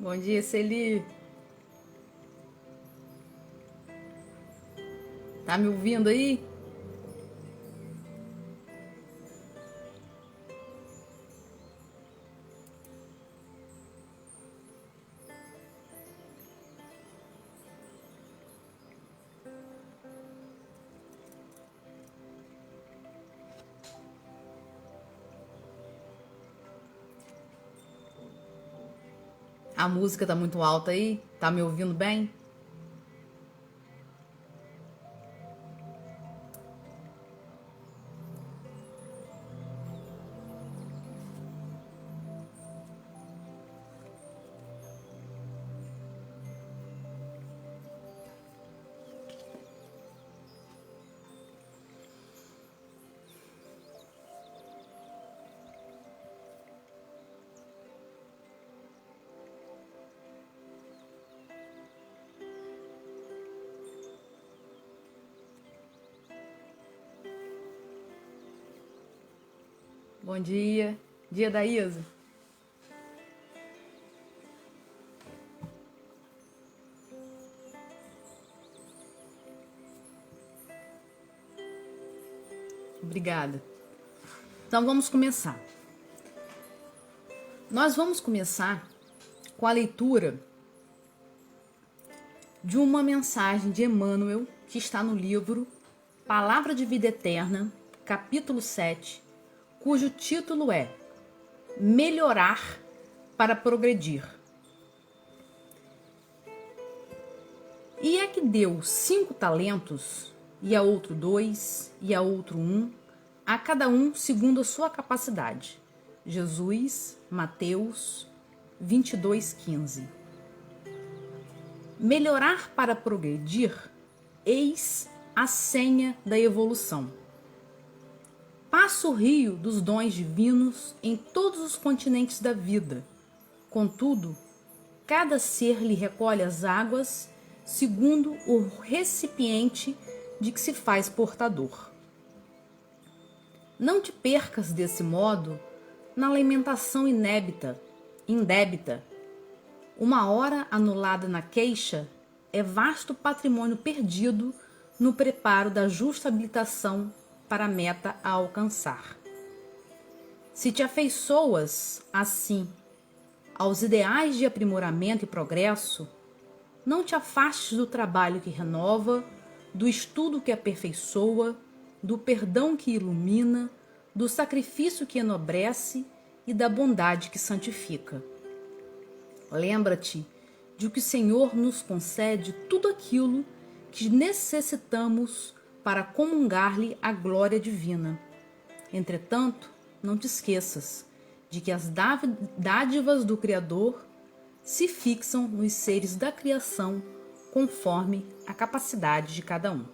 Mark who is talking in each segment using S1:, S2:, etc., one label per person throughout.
S1: Bom dia, Celi. Tá me ouvindo aí? A música tá muito alta aí? Tá me ouvindo bem? Bom dia. Dia da Isa. Obrigada. Então vamos começar. Nós vamos começar com a leitura de uma mensagem de Emmanuel que está no livro Palavra de Vida Eterna, capítulo 7, cujo título é Melhorar para Progredir. E é que deu 5 talentos, e a outro 2, e a outro 1, a cada um segundo a sua capacidade. Jesus, Mateus 22:15. Melhorar para progredir, eis a senha da evolução. Passa o rio dos dons divinos em todos os continentes da vida. Contudo, cada ser lhe recolhe as águas segundo o recipiente de que se faz portador. Não te percas desse modo na alimentação indébita. Uma hora anulada na queixa é vasto patrimônio perdido no preparo da justa habilitação para a meta a alcançar. Se te afeiçoas, assim, aos ideais de aprimoramento e progresso, não te afastes do trabalho que renova, do estudo que aperfeiçoa, do perdão que ilumina, do sacrifício que enobrece e da bondade que santifica. Lembra-te de que o Senhor nos concede tudo aquilo que necessitamos para comungar-lhe a glória divina. Entretanto, não te esqueças de que as dádivas do Criador se fixam nos seres da criação conforme a capacidade de cada um.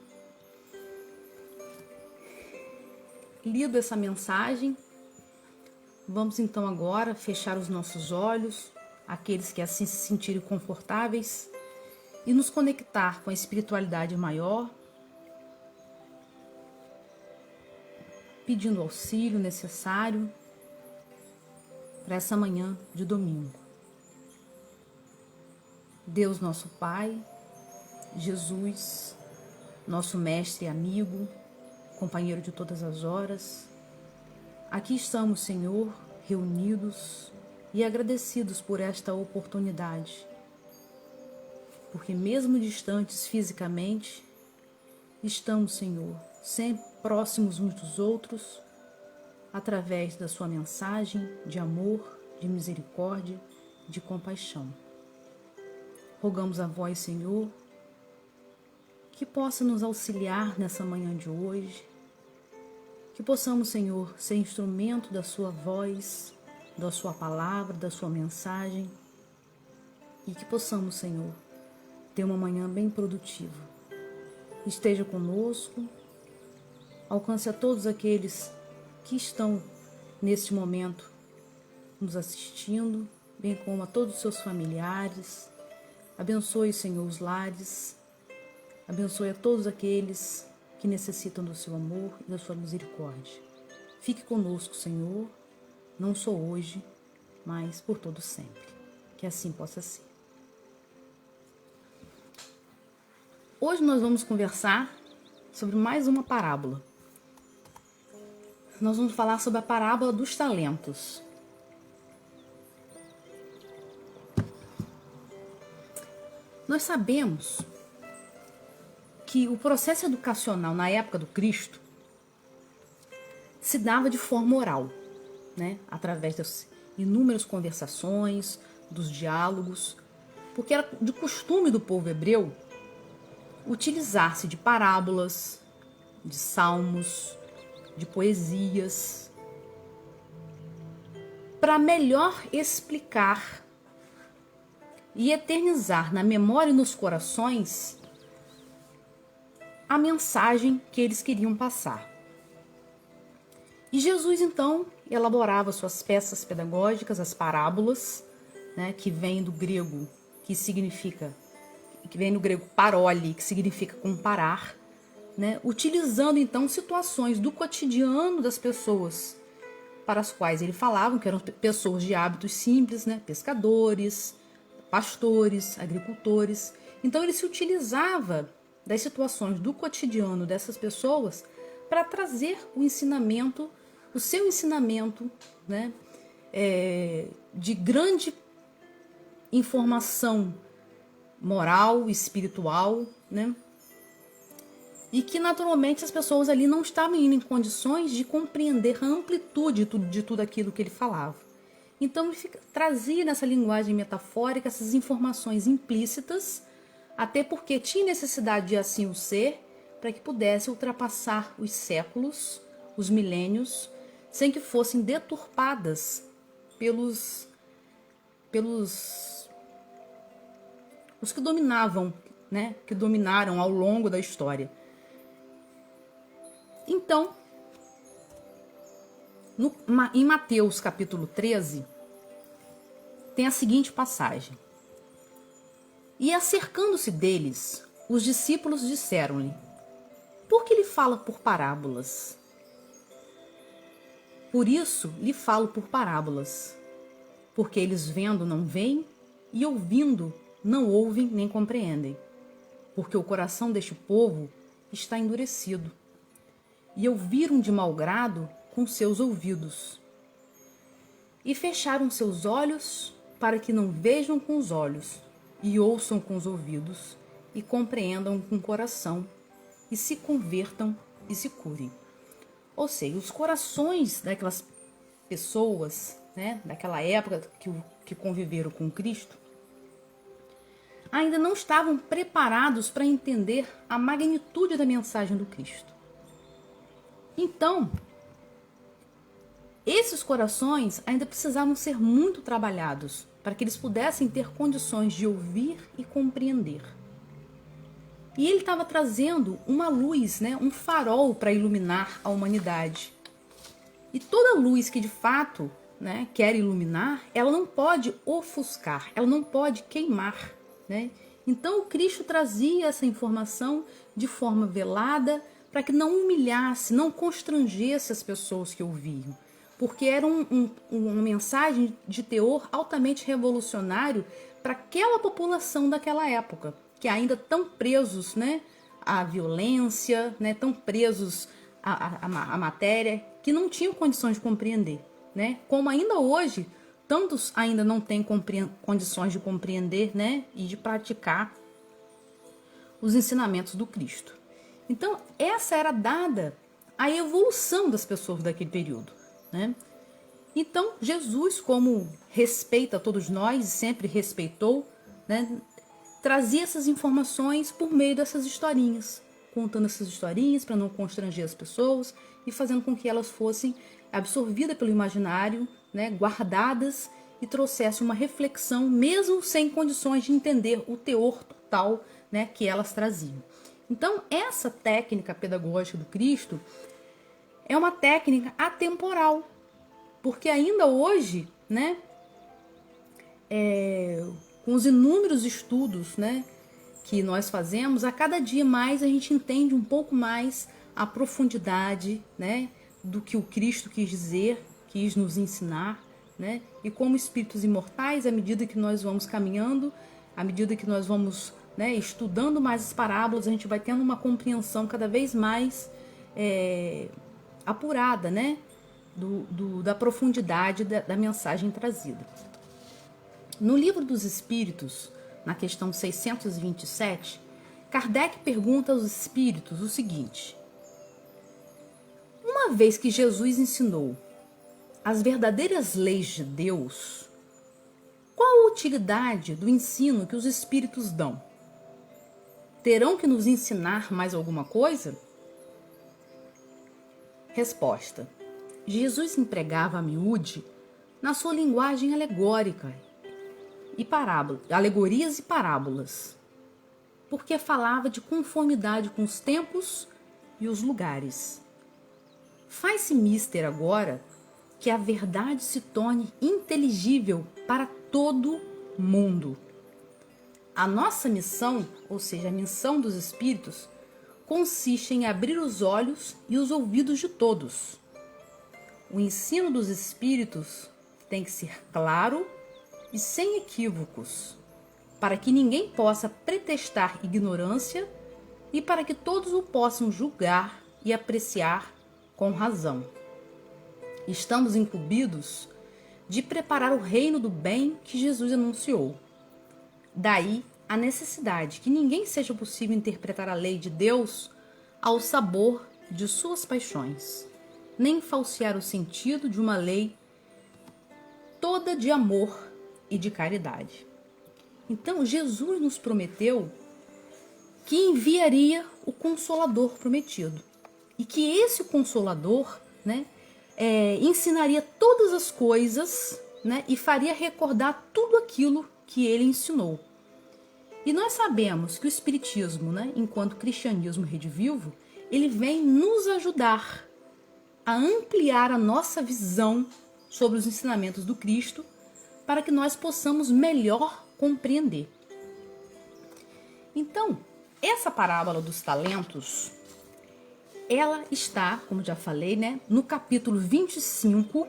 S1: Lido essa mensagem, vamos então agora fechar os nossos olhos, aqueles que assim se sentirem confortáveis, e nos conectar com a espiritualidade maior, pedindo o auxílio necessário para essa manhã de domingo. Deus nosso Pai, Jesus, nosso mestre e amigo, companheiro de todas as horas, aqui estamos, Senhor, reunidos e agradecidos por esta oportunidade, porque mesmo distantes fisicamente, estamos, Senhor, sempre próximos uns dos outros, através da sua mensagem de amor, de misericórdia, de compaixão. Rogamos a vós, Senhor, que possa nos auxiliar nessa manhã de hoje, que possamos, Senhor, ser instrumento da sua voz, da sua palavra, da sua mensagem, e que possamos, Senhor, ter uma manhã bem produtiva. Esteja conosco, alcance a todos aqueles que estão neste momento nos assistindo, bem como a todos os seus familiares. Abençoe, Senhor, os lares, abençoe a todos aqueles que necessitam do seu amor e da sua misericórdia. Fique conosco, Senhor, não só hoje, mas por todo sempre. Que assim possa ser. Hoje nós vamos conversar sobre mais uma parábola. Nós vamos falar sobre a parábola dos talentos. Nós sabemos que o processo educacional na época do Cristo se dava de forma oral, né? Através das inúmeras conversações, dos diálogos, porque era de costume do povo hebreu utilizar-se de parábolas, de salmos, de poesias, para melhor explicar e eternizar na memória e nos corações a mensagem que eles queriam passar. E Jesus, então, elaborava suas peças pedagógicas, as parábolas, né, que vem do grego, que vem do grego parole, que significa comparar, né, utilizando, então, situações do cotidiano das pessoas para as quais ele falava, que eram pessoas de hábitos simples, né, pescadores, pastores, agricultores. Então, ele se utilizava das situações do cotidiano dessas pessoas para trazer o ensinamento, o seu ensinamento, né, de grande informação moral, espiritual, né, e que naturalmente as pessoas ali não estavam indo em condições de compreender a amplitude de tudo aquilo que ele falava. Então ele trazia nessa linguagem metafórica essas informações implícitas, até porque tinha necessidade de assim o ser, para que pudesse ultrapassar os séculos, os milênios, sem que fossem deturpadas pelos os que dominavam, né, que dominaram ao longo da história. Então, em Mateus capítulo 13, tem a seguinte passagem: E acercando-se deles, os discípulos disseram-lhe: Por que lhe fala por parábolas? Por isso lhe falo por parábolas, porque eles vendo não veem, e ouvindo não ouvem nem compreendem, porque o coração deste povo está endurecido, e ouviram de mau grado com seus ouvidos, e fecharam seus olhos para que não vejam com os olhos, e ouçam com os ouvidos, e compreendam com o coração, e se convertam e se curem. Ou seja, os corações daquelas pessoas, né, daquela época que conviveram com Cristo, ainda não estavam preparados para entender a magnitude da mensagem do Cristo. Então, esses corações ainda precisavam ser muito trabalhados para que eles pudessem ter condições de ouvir e compreender. E ele estava trazendo uma luz, né, um farol para iluminar a humanidade. E toda luz que de fato, né, quer iluminar, ela não pode ofuscar, ela não pode queimar, né? Então o Cristo trazia essa informação de forma velada para que não humilhasse, não constrangesse as pessoas que ouviam, porque era uma mensagem de teor altamente revolucionário para aquela população daquela época, que ainda estão presos, né, à violência, né, tão presos à matéria, que não tinham condições de compreender, né? Como ainda hoje, tantos ainda não têm condições de compreender, né, e de praticar os ensinamentos do Cristo. Então, essa era dada a evolução das pessoas daquele período, né? Então, Jesus, como respeita todos nós e sempre respeitou, né, trazia essas informações por meio dessas historinhas, contando essas historinhas para não constranger as pessoas e fazendo com que elas fossem absorvidas pelo imaginário, né, guardadas e trouxessem uma reflexão, mesmo sem condições de entender o teor total, né, que elas traziam. Então, essa técnica pedagógica do Cristo é uma técnica atemporal, porque ainda hoje, né, com os inúmeros estudos, né, que nós fazemos, a cada dia mais a gente entende um pouco mais a profundidade, né, do que o Cristo quis dizer, quis nos ensinar, né? E como espíritos imortais, à medida que nós vamos caminhando, à medida que nós vamos, né, estudando mais as parábolas, a gente vai tendo uma compreensão cada vez mais apurada, né, da profundidade da mensagem trazida. No Livro dos Espíritos, na questão 627, Kardec pergunta aos espíritos o seguinte: uma vez que Jesus ensinou as verdadeiras leis de Deus, qual a utilidade do ensino que os espíritos dão? Terão que nos ensinar mais alguma coisa? Resposta: Jesus empregava a miúde na sua linguagem alegórica e alegorias e parábolas, porque falava de conformidade com os tempos e os lugares. Faz-se mister agora que a verdade se torne inteligível para todo mundo. A nossa missão, ou seja, a missão dos espíritos, consiste em abrir os olhos e os ouvidos de todos. O ensino dos espíritos tem que ser claro e sem equívocos, para que ninguém possa pretextar ignorância e para que todos o possam julgar e apreciar com razão. Estamos incumbidos de preparar o reino do bem que Jesus anunciou. Daí a necessidade que ninguém seja possível interpretar a lei de Deus ao sabor de suas paixões, nem falsear o sentido de uma lei toda de amor e de caridade. Então, Jesus nos prometeu que enviaria o Consolador prometido e que esse Consolador, né, ensinaria todas as coisas, né, e faria recordar tudo aquilo que ele ensinou. E nós sabemos que o Espiritismo, né, enquanto cristianismo redivivo, ele vem nos ajudar a ampliar a nossa visão sobre os ensinamentos do Cristo, para que nós possamos melhor compreender. Então, essa parábola dos talentos, ela está, como já falei, né, no capítulo 25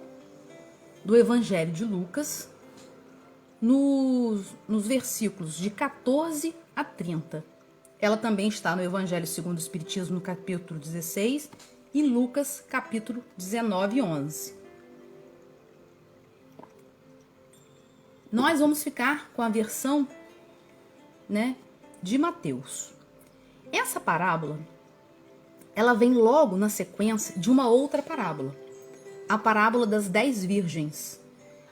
S1: do Evangelho de Lucas, nos versículos de 14 a 30. Ela também está no Evangelho segundo o Espiritismo, no capítulo 16, e Lucas, capítulo 19 e 11. Nós vamos ficar com a versão, né, de Mateus. Essa parábola, ela vem logo na sequência de uma outra parábola, a parábola das 10 virgens,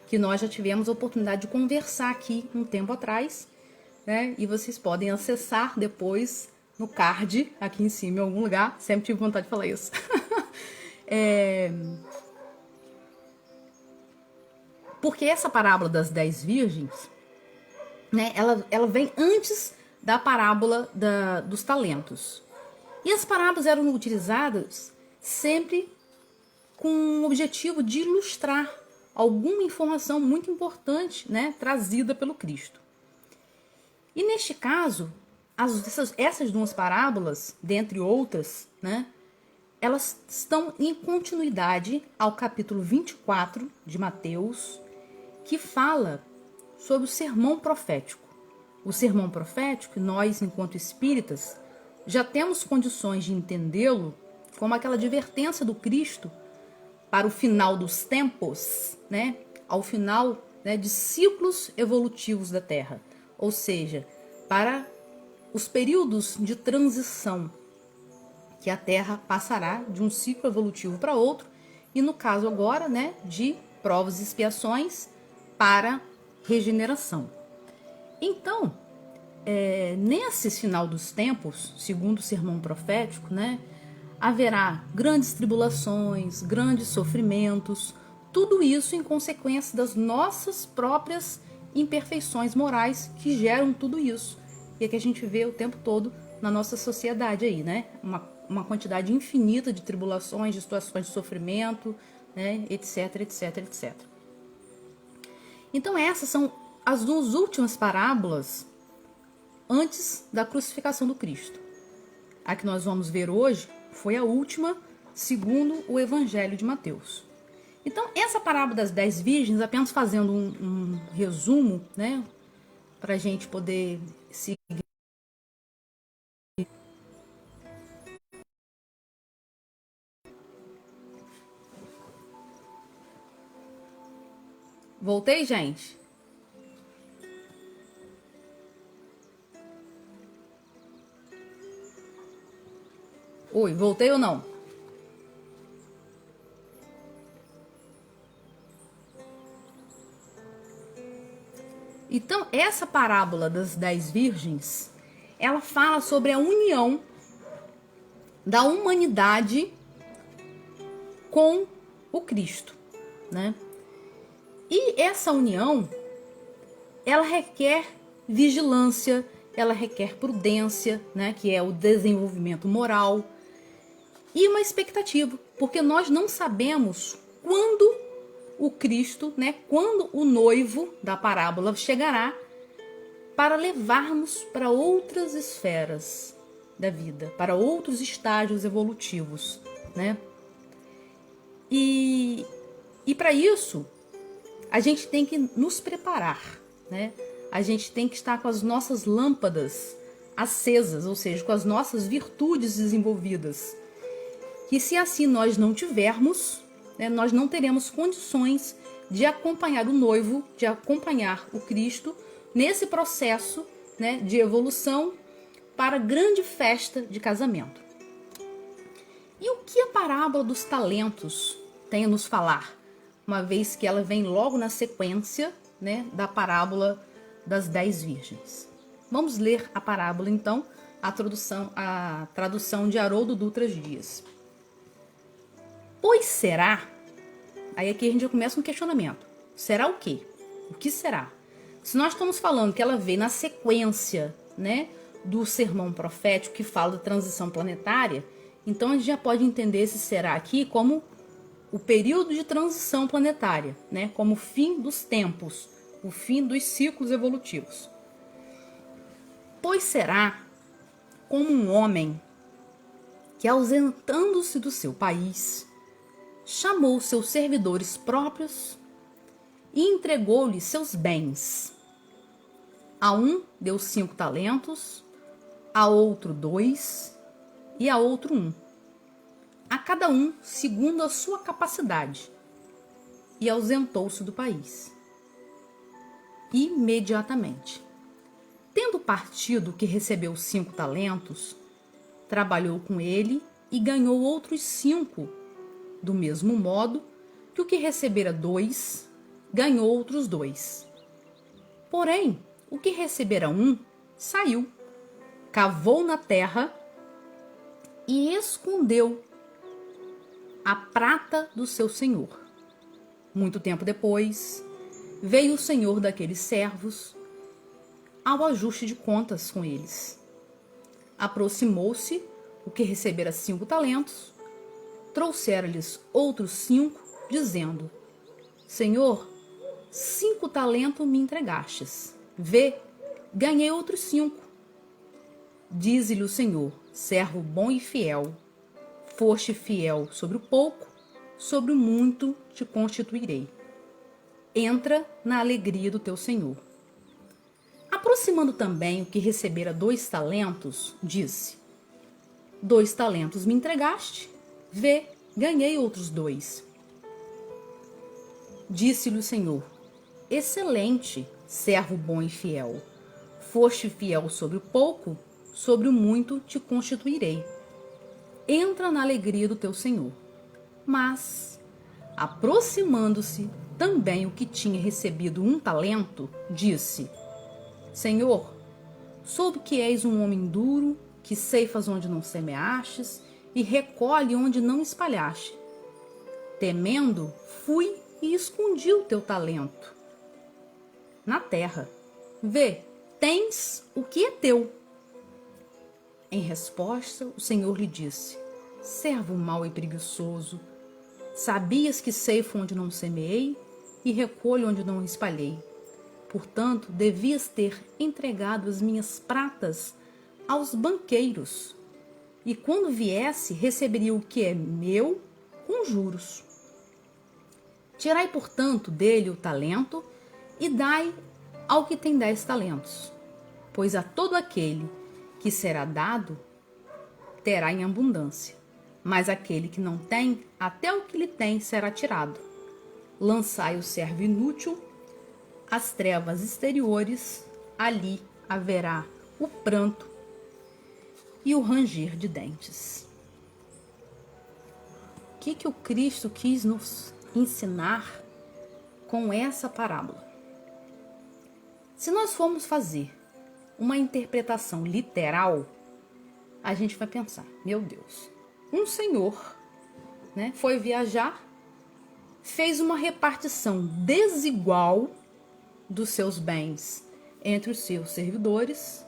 S1: que nós já tivemos a oportunidade de conversar aqui um tempo atrás, né, e vocês podem acessar depois no card, aqui em cima em algum lugar. Sempre tive vontade de falar isso. Porque essa parábola das 10 virgens, né, ela vem antes da parábola dos talentos. E as parábolas eram utilizadas sempre com o objetivo de ilustrar alguma informação muito importante, né, trazida pelo Cristo. E neste caso, essas duas parábolas, dentre outras, né, elas estão em continuidade ao capítulo 24 de Mateus, que fala sobre o sermão profético. O sermão profético, nós, enquanto espíritas, já temos condições de entendê-lo como aquela advertência do Cristo para o final dos tempos, né? Ao final, né, de ciclos evolutivos da Terra, ou seja, para os períodos de transição que a Terra passará de um ciclo evolutivo para outro, e no caso agora, né, de provas e expiações para regeneração. Então, nesse final dos tempos, segundo o sermão profético, né, haverá grandes tribulações, grandes sofrimentos, tudo isso em consequência das nossas próprias imperfeições morais que geram tudo isso. E é que a gente vê o tempo todo na nossa sociedade aí, né? Uma quantidade infinita de tribulações, de situações de sofrimento, né, etc, etc, etc. Então essas são as duas últimas parábolas antes da crucificação do Cristo. A que nós vamos ver hoje foi a última, segundo o Evangelho de Mateus. Então, essa parábola das 10 virgens, apenas fazendo um resumo, né, para a gente poder seguir. Voltei, gente? Oi, voltei ou não? Então, essa parábola das 10 virgens, ela fala sobre a união da humanidade com o Cristo, né? E essa união, ela requer vigilância, ela requer prudência, né? Que é o desenvolvimento moral e uma expectativa, porque nós não sabemos quando o Cristo, né? Quando o noivo da parábola chegará para levarmos para outras esferas da vida, para outros estágios evolutivos, né? E para isso, a gente tem que nos preparar, né? A gente tem que estar com as nossas lâmpadas acesas, ou seja, com as nossas virtudes desenvolvidas. Que se assim nós não tivermos, né, nós não teremos condições de acompanhar o noivo, de acompanhar o Cristo nesse processo, né, de evolução para a grande festa de casamento. E o que a parábola dos talentos tem a nos falar? Uma vez que ela vem logo na sequência, né, da parábola das 10 virgens. Vamos ler a parábola então, a tradução de Haroldo Dutra Dias. Pois será, aí aqui a gente já começa um questionamento. Será o quê? O que será? Se nós estamos falando que ela veio na sequência, né, do sermão profético que fala da transição planetária, então a gente já pode entender esse será aqui como o período de transição planetária, né, como o fim dos tempos, o fim dos ciclos evolutivos. Pois será como um homem que, ausentando-se do seu país, chamou seus servidores próprios e entregou-lhes seus bens. A um deu 5 talentos, a outro 2 e a outro 1. A cada um segundo a sua capacidade, e ausentou-se do país. Imediatamente. Tendo partido o que recebeu 5 talentos, trabalhou com ele e ganhou outros 5, do mesmo modo que o que recebera 2, ganhou outros 2. Porém, o que recebera 1, saiu, cavou na terra e escondeu a prata do seu senhor. Muito tempo depois, veio o senhor daqueles servos ao ajuste de contas com eles. Aproximou-se o que recebera 5 talentos, trouxera-lhes outros 5, dizendo: Senhor, 5 talentos me entregastes. Vê, ganhei outros 5. Diz-lhe o Senhor: servo bom e fiel, foste fiel sobre o pouco, sobre o muito te constituirei. Entra na alegria do teu Senhor. Aproximando também o que recebera 2 talentos, disse: 2 talentos me entregaste, vê, ganhei outros 2. Disse-lhe o Senhor: excelente, servo bom e fiel. Foste fiel sobre o pouco, sobre o muito te constituirei. Entra na alegria do teu Senhor. Mas, aproximando-se também o que tinha recebido 1 talento, disse: Senhor, soube que és um homem duro, que ceifas onde não semeastes e recolhe onde não espalhaste. Temendo, fui e escondi o teu talento na terra. Vê, tens o que é teu. Em resposta, o Senhor lhe disse: servo mau e preguiçoso, sabias que ceifo onde não semeei e recolho onde não espalhei. Portanto, devias ter entregado as minhas pratas aos banqueiros, e quando viesse, receberia o que é meu com juros. Tirai, portanto, dele o talento e dai ao que tem 10 talentos. Pois a todo aquele que será dado, terá em abundância. Mas aquele que não tem, até o que lhe tem será tirado. Lançai o servo inútil às trevas exteriores, ali haverá o pranto e o ranger de dentes. O que o Cristo quis nos ensinar com essa parábola? Se nós formos fazer uma interpretação literal, a gente vai pensar, meu Deus, um senhor, né, foi viajar, fez uma repartição desigual dos seus bens entre os seus servidores.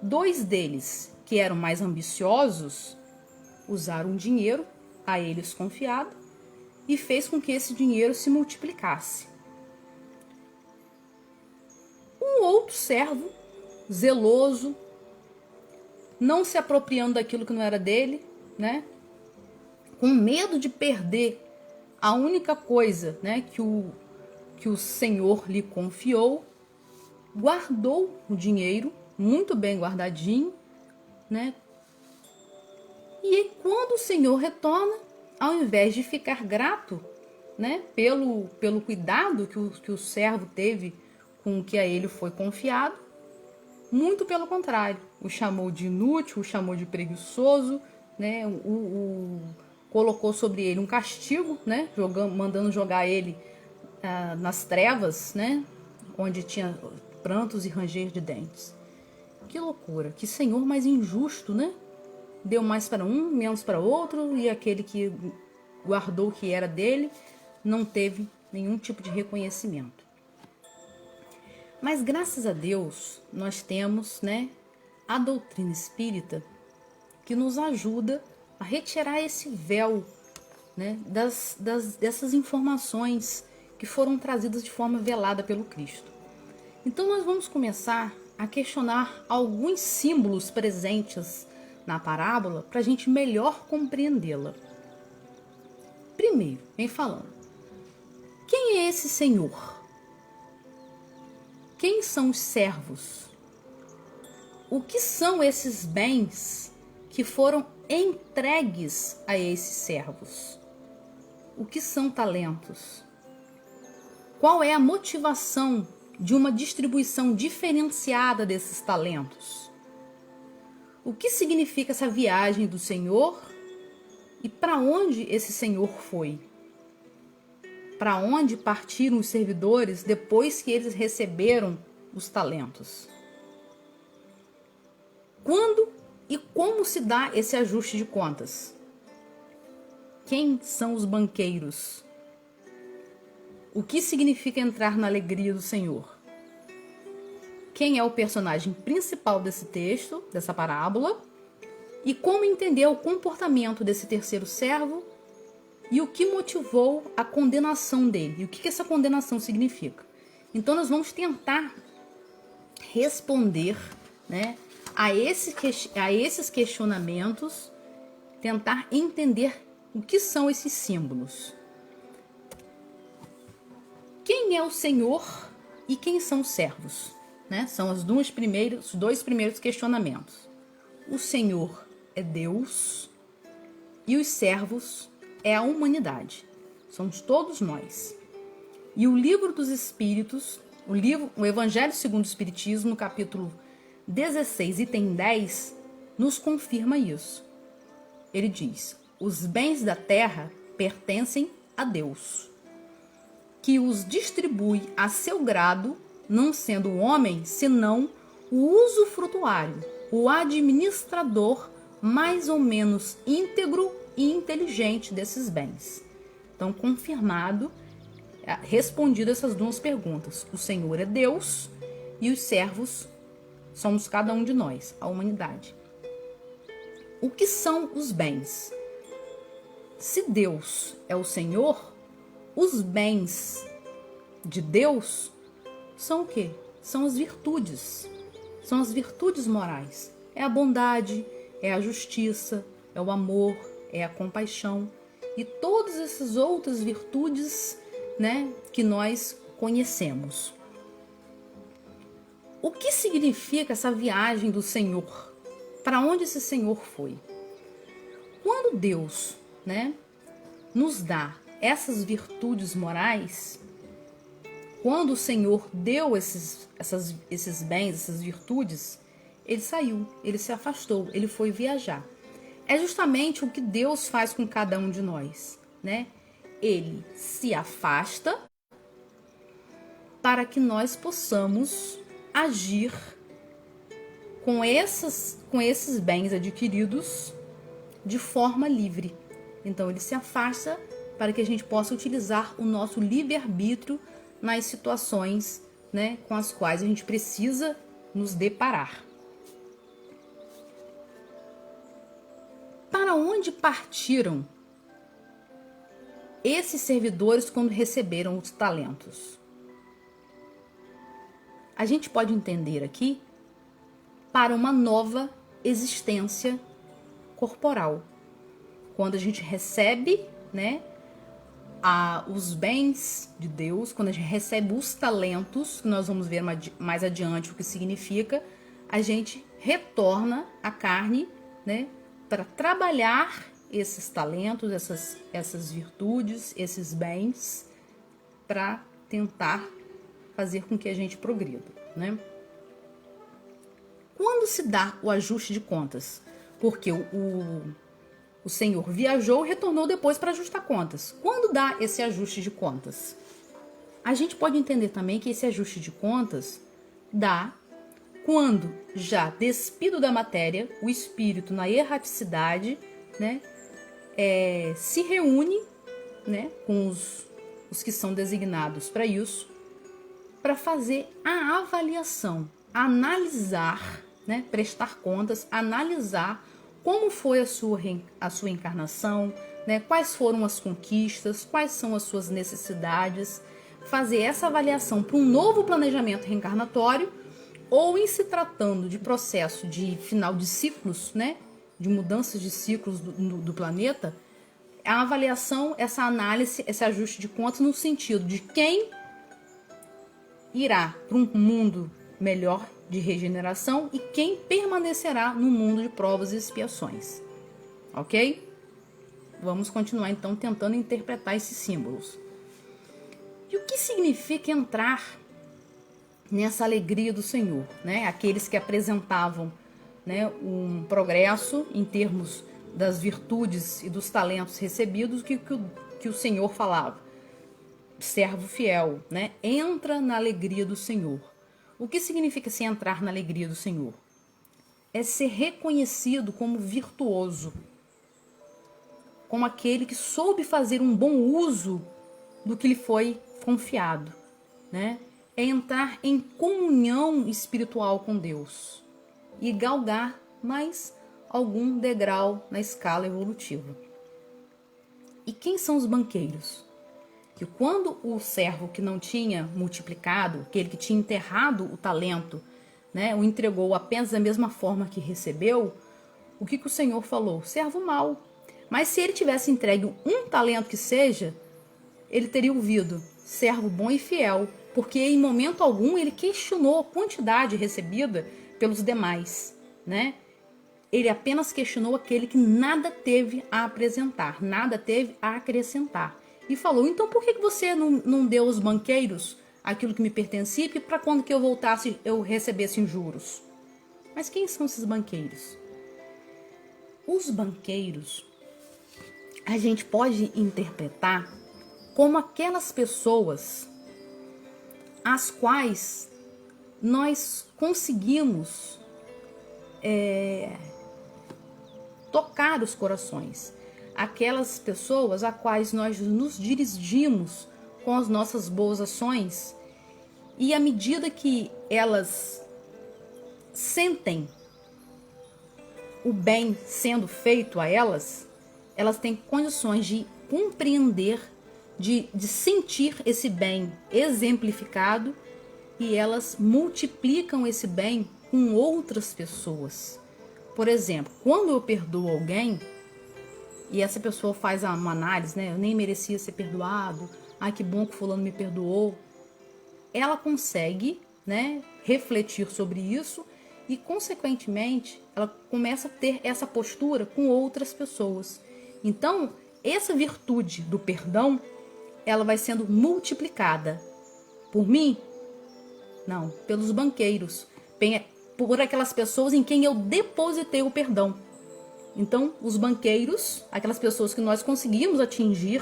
S1: 2 deles, que eram mais ambiciosos, usaram dinheiro a eles confiado e fez com que esse dinheiro se multiplicasse. Um outro servo, zeloso, não se apropriando daquilo que não era dele, né? Com medo de perder a única coisa, né, que o Senhor lhe confiou, guardou o dinheiro, muito bem guardadinho, né? E quando o Senhor retorna, ao invés de ficar grato, né, pelo cuidado que o servo teve com o que a ele foi confiado, muito pelo contrário, o chamou de inútil, o chamou de preguiçoso, né, colocou sobre ele um castigo, né, mandando jogar ele nas trevas, né, onde tinha prantos e ranger de dentes. Que loucura, que Senhor mais injusto, né? Deu mais para um, menos para outro, e aquele que guardou o que era dele não teve nenhum tipo de reconhecimento. Mas graças a Deus nós temos, né, a doutrina espírita que nos ajuda a retirar esse véu, né, dessas informações que foram trazidas de forma velada pelo Cristo. Então nós vamos começar a questionar alguns símbolos presentes na parábola para a gente melhor compreendê-la. Primeiro, vem falando, quem é esse Senhor? Quem são os servos? O que são esses bens que foram entregues a esses servos? O que são talentos? Qual é a motivação de uma distribuição diferenciada desses talentos? O que significa essa viagem do Senhor e para onde esse Senhor foi? Para onde partiram os servidores depois que eles receberam os talentos? Quando e como se dá esse ajuste de contas? Quem são os banqueiros? O que significa entrar na alegria do Senhor? Quem é o personagem principal desse texto, dessa parábola? E como entender o comportamento desse terceiro servo? E o que motivou a condenação dele? E o que essa condenação significa? Então nós vamos tentar responder, né, a esses questionamentos, tentar entender o que são esses símbolos. Quem é o Senhor e quem são os servos? Né? São os dois primeiros questionamentos. O Senhor é Deus e os servos é a humanidade. Somos todos nós. E o livro dos Espíritos, o Evangelho segundo o Espiritismo, no capítulo 16, item 10, nos confirma isso. Ele diz: os bens da terra pertencem a Deus, que os distribui a seu grado, não sendo o homem, senão o usufrutuário, o administrador mais ou menos íntegro e inteligente desses bens. Então, confirmado, respondido essas duas perguntas. O Senhor é Deus e os servos somos cada um de nós, a humanidade. O que são os bens? Se Deus é o Senhor, os bens de Deus são o quê? São as virtudes. São as virtudes morais. É a bondade, é a justiça, é o amor, é a compaixão e todas essas outras virtudes né, que nós conhecemos. O que significa essa viagem do Senhor? Para onde esse Senhor foi? Quando Deus, né, nos dá essas virtudes morais, quando o Senhor deu esses bens, essas virtudes, ele saiu, ele se afastou, ele foi viajar. É justamente o que Deus faz com cada um de nós, né? Ele se afasta para que nós possamos agir com esses bens adquiridos de forma livre. Então ele se afasta para que a gente possa utilizar o nosso livre-arbítrio nas situações, né, com as quais a gente precisa nos deparar. Para onde partiram esses servidores quando receberam os talentos? A gente pode entender aqui para uma nova existência corporal. Quando a gente recebe, né, os bens de Deus, quando a gente recebe os talentos, que nós vamos ver mais adiante o que significa, a gente retorna à carne, né, para trabalhar esses talentos, essas virtudes, esses bens, para tentar fazer com que a gente progrida, né? Quando se dá o ajuste de contas? Porque o Senhor viajou e retornou depois para ajustar contas. Quando dá esse ajuste de contas? A gente pode entender também que esse ajuste de contas dá quando, já despido da matéria, o espírito na erraticidade, né, se reúne, né, com os que são designados para isso, para fazer a avaliação, analisar, né, prestar contas, analisar como foi a sua encarnação, né, quais foram as conquistas, quais são as suas necessidades, fazer essa avaliação para um novo planejamento reencarnatório, ou em se tratando de processo de final de ciclos, né, de mudanças de ciclos do planeta, a avaliação, essa análise, esse ajuste de contas no sentido de quem irá para um mundo melhor de regeneração e quem permanecerá no mundo de provas e expiações. Ok? Vamos continuar então tentando interpretar esses símbolos. E o que significa entrar nessa alegria do Senhor, né? Aqueles que apresentavam, né, um progresso em termos das virtudes e dos talentos recebidos, que o Senhor falava: servo fiel, né? Entra na alegria do Senhor. O que significa se entrar na alegria do Senhor? É ser reconhecido como virtuoso, como aquele que soube fazer um bom uso do que lhe foi confiado, né? É entrar em comunhão espiritual com Deus e galgar mais algum degrau na escala evolutiva. E quem são os banqueiros? Que quando o servo que não tinha multiplicado, aquele que tinha enterrado o talento, né, o entregou apenas da mesma forma que recebeu, o que o Senhor falou? Servo mau. Mas se ele tivesse entregue um talento que seja, ele teria ouvido: servo bom e fiel, porque em momento algum ele questionou a quantidade recebida pelos demais, né? Ele apenas questionou aquele que nada teve a apresentar, nada teve a acrescentar. E falou: então por que você não deu aos banqueiros aquilo que me pertencia, e para quando que eu voltasse eu recebesse em juros? Mas quem são esses banqueiros? Os banqueiros a gente pode interpretar como aquelas pessoas as quais nós conseguimos tocar os corações, aquelas pessoas a quais nós nos dirigimos com as nossas boas ações, e à medida que elas sentem o bem sendo feito a elas, elas têm condições de compreender, de sentir esse bem exemplificado, e elas multiplicam esse bem com outras pessoas. Por exemplo, quando eu perdoo alguém e essa pessoa faz uma análise, né? Eu nem merecia ser perdoado, ah, que bom que fulano me perdoou. Ela consegue, né, refletir sobre isso e, consequentemente, ela começa a ter essa postura com outras pessoas. Então, essa virtude do perdão, ela vai sendo multiplicada. Por mim? Não, pelos banqueiros, por aquelas pessoas em quem eu depositei o perdão. Então, os banqueiros, aquelas pessoas que nós conseguimos atingir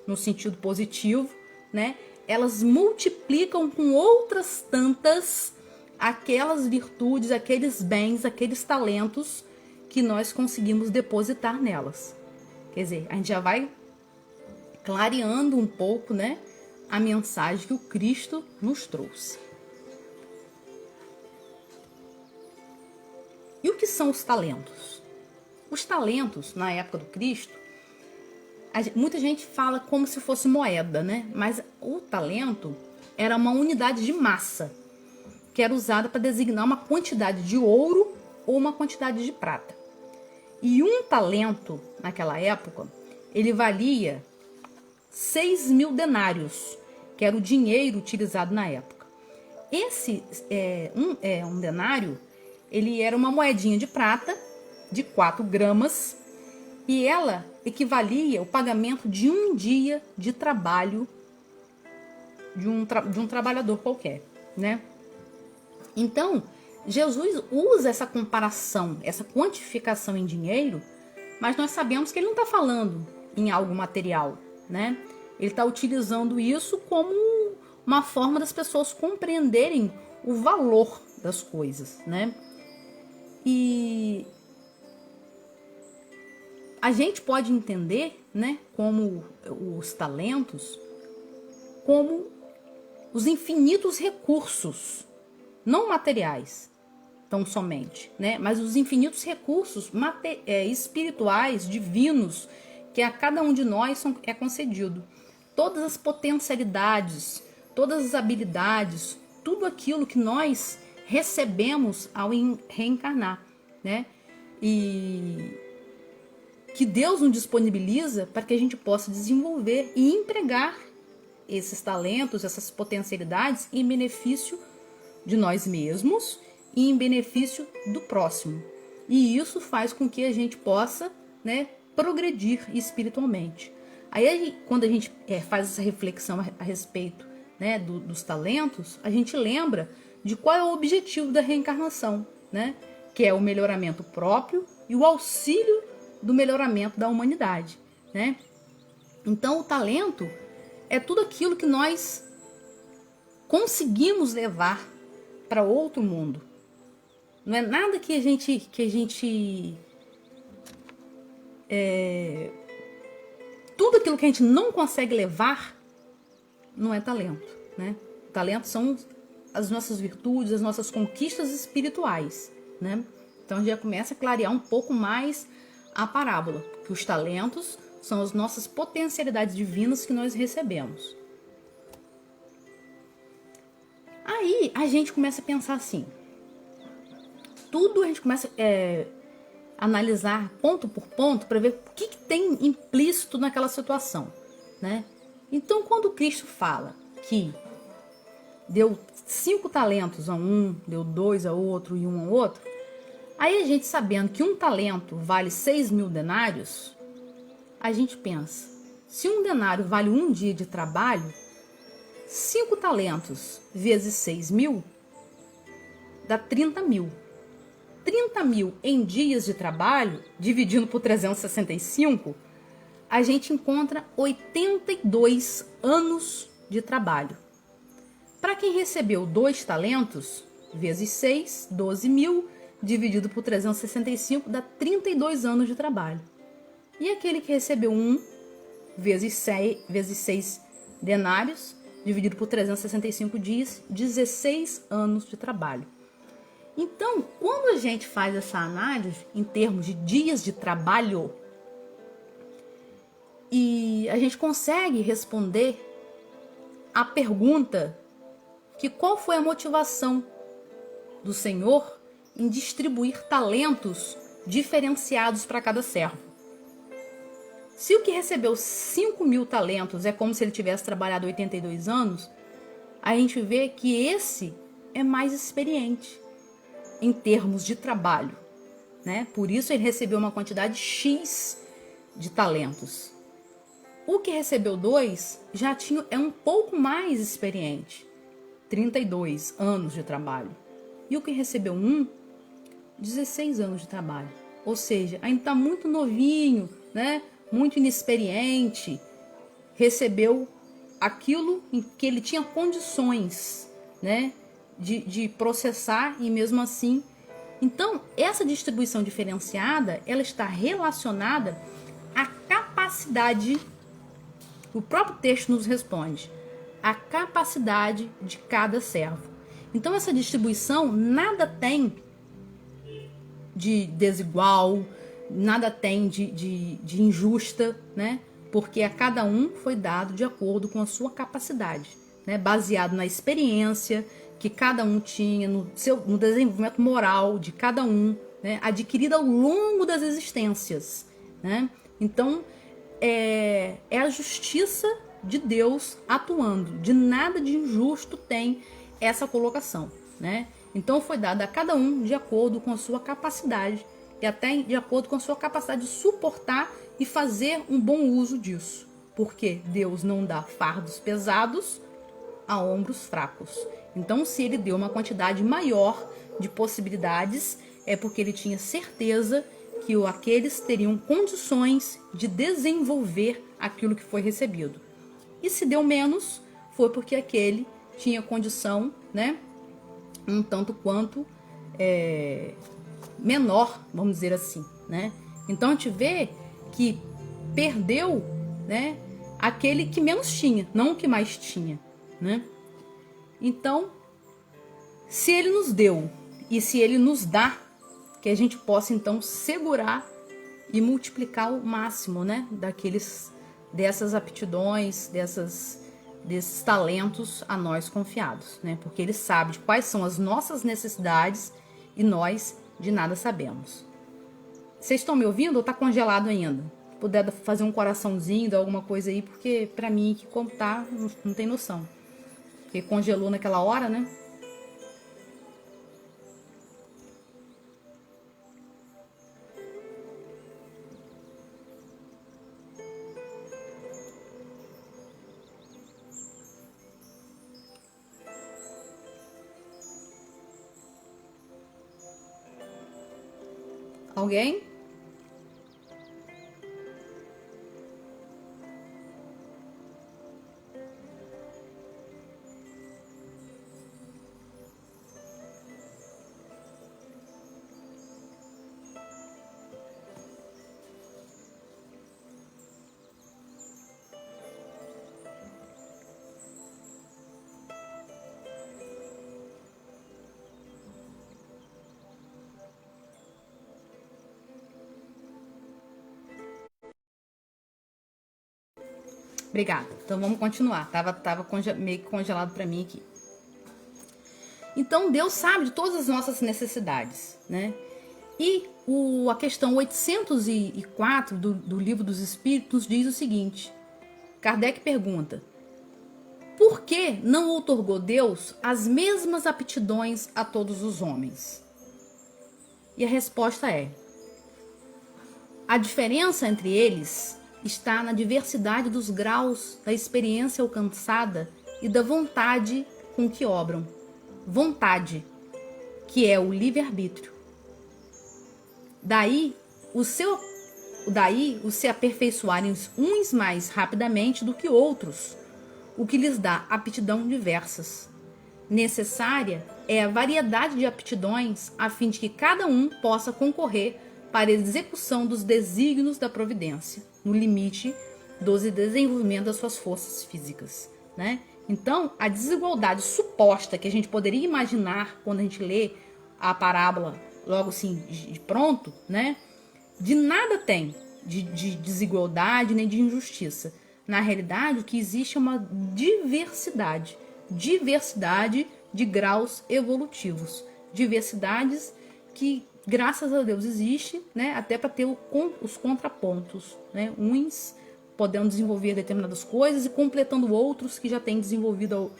S1: no sentido positivo, né? Elas multiplicam com outras tantas aquelas virtudes, aqueles bens, aqueles talentos que nós conseguimos depositar nelas. Quer dizer, a gente já vai clareando um pouco, né, a mensagem que o Cristo nos trouxe. E o que são os talentos? Os talentos, na época do Cristo, muita gente fala como se fosse moeda, né? Mas o talento era uma unidade de massa que era usada para designar uma quantidade de ouro ou uma quantidade de prata. E um talento, naquela época, ele valia 6.000 denários, que era o dinheiro utilizado na época. Um denário, ele era uma moedinha de prata de 4 gramas e ela equivalia ao pagamento de um dia de trabalho de um trabalhador qualquer, né? Então, Jesus usa essa comparação, essa quantificação em dinheiro, mas nós sabemos que ele não está falando em algo material, né? Ele está utilizando isso como uma forma das pessoas compreenderem o valor das coisas, né? E a gente pode entender, né, como os talentos, como os infinitos recursos, não materiais, tão somente, né, mas os infinitos recursos espirituais, divinos, que a cada um de nós é concedido. Todas as potencialidades, todas as habilidades, tudo aquilo que nós recebemos ao reencarnar, né? E que Deus nos disponibiliza para que a gente possa desenvolver e empregar esses talentos, essas potencialidades em benefício de nós mesmos e em benefício do próximo. E isso faz com que a gente possa, né, progredir espiritualmente. Aí, quando a gente faz essa reflexão a respeito, né, dos talentos, a gente lembra de qual é o objetivo da reencarnação, né, que é o melhoramento próprio e o auxílio do melhoramento da humanidade, né? Então, o talento é tudo aquilo que nós conseguimos levar para outro mundo. Não é nada que a gente tudo aquilo que a gente não consegue levar não é talento, né? Talento são as nossas virtudes, as nossas conquistas espirituais, né? Então a gente já começa a clarear um pouco mais a parábola, que os talentos são as nossas potencialidades divinas que nós recebemos. Aí a gente começa a pensar assim, tudo a gente começa a analisar ponto por ponto para ver o que tem implícito naquela situação, né? Então, quando Cristo fala que deu 5 talentos a um, deu 2 a outro e 1 a outro, aí a gente, sabendo que um talento vale 6.000 denários, a gente pensa, se um denário vale um dia de trabalho, 5 talentos vezes 6.000 dá 30.000. 30.000 em dias de trabalho, dividindo por 365, a gente encontra 82 anos de trabalho. Para quem recebeu 2 talentos, vezes 6, 12.000, dividido por 365, dá 32 anos de trabalho. E aquele que recebeu 1, vezes 6 denários, dividido por 365 dias, 16 anos de trabalho. Então, quando a gente faz essa análise em termos de dias de trabalho, e a gente consegue responder a pergunta que qual foi a motivação do Senhor em distribuir talentos diferenciados para cada servo. Se o que recebeu 5.000 talentos é como se ele tivesse trabalhado 82 anos, a gente vê que esse é mais experiente em termos de trabalho, né? Por isso ele recebeu uma quantidade X de talentos. O que recebeu 2 já é um pouco mais experiente, 32 anos de trabalho. E o que recebeu 1, 16 anos de trabalho. Ou seja, ainda está muito novinho, né? Muito inexperiente. Recebeu aquilo em que ele tinha condições, né? De processar e mesmo assim. Então, essa distribuição diferenciada, ela está relacionada à capacidade. O próprio texto nos responde a capacidade de cada servo. Então, essa distribuição nada tem de desigual, nada tem de injusta, né? Porque a cada um foi dado de acordo com a sua capacidade, né? Baseado na experiência que cada um tinha, no desenvolvimento moral de cada um, né? Adquirida ao longo das existências, né? Então, é a justiça de Deus atuando. De nada de injusto tem essa colocação, né? Então foi dado a cada um de acordo com a sua capacidade e até de acordo com a sua capacidade de suportar e fazer um bom uso disso. Porque Deus não dá fardos pesados a ombros fracos. Então, se ele deu uma quantidade maior de possibilidades, é porque ele tinha certeza que aqueles teriam condições de desenvolver aquilo que foi recebido. E se deu menos, foi porque aquele tinha condição, né, um tanto quanto menor, vamos dizer assim, né? Então a gente vê que perdeu, né, aquele que menos tinha, não o que mais tinha, né? Então, se ele nos deu e se ele nos dá, que a gente possa então segurar e multiplicar o máximo, né, dessas aptidões, desses talentos a nós confiados, né? Porque ele sabe de quais são as nossas necessidades e nós de nada sabemos. Vocês estão me ouvindo ou tá congelado ainda? Se puder fazer um coraçãozinho, dar alguma coisa aí, porque pra mim que como tá, não tem noção. Porque congelou naquela hora, né? Alguém? Obrigada. Então vamos continuar. Tava meio que congelado para mim aqui. Então Deus sabe de todas as nossas necessidades, né? E a questão 804 do Livro dos Espíritos diz o seguinte. Kardec pergunta: por que não outorgou Deus as mesmas aptidões a todos os homens? E a resposta é: a diferença entre eles está na diversidade dos graus da experiência alcançada e da vontade com que obram. Vontade, que é o livre-arbítrio. Daí o se aperfeiçoarem uns mais rapidamente do que outros, o que lhes dá aptidão diversas. Necessária é a variedade de aptidões a fim de que cada um possa concorrer para a execução dos desígnios da providência, no limite do desenvolvimento das suas forças físicas, né? Então, a desigualdade suposta que a gente poderia imaginar quando a gente lê a parábola logo assim de pronto, né? De nada tem de desigualdade nem de injustiça. Na realidade, o que existe é uma diversidade de graus evolutivos, diversidades que graças a Deus existe, né? Até para ter os contrapontos, né? Uns podendo desenvolver determinadas coisas e completando outros que já têm desenvolvido,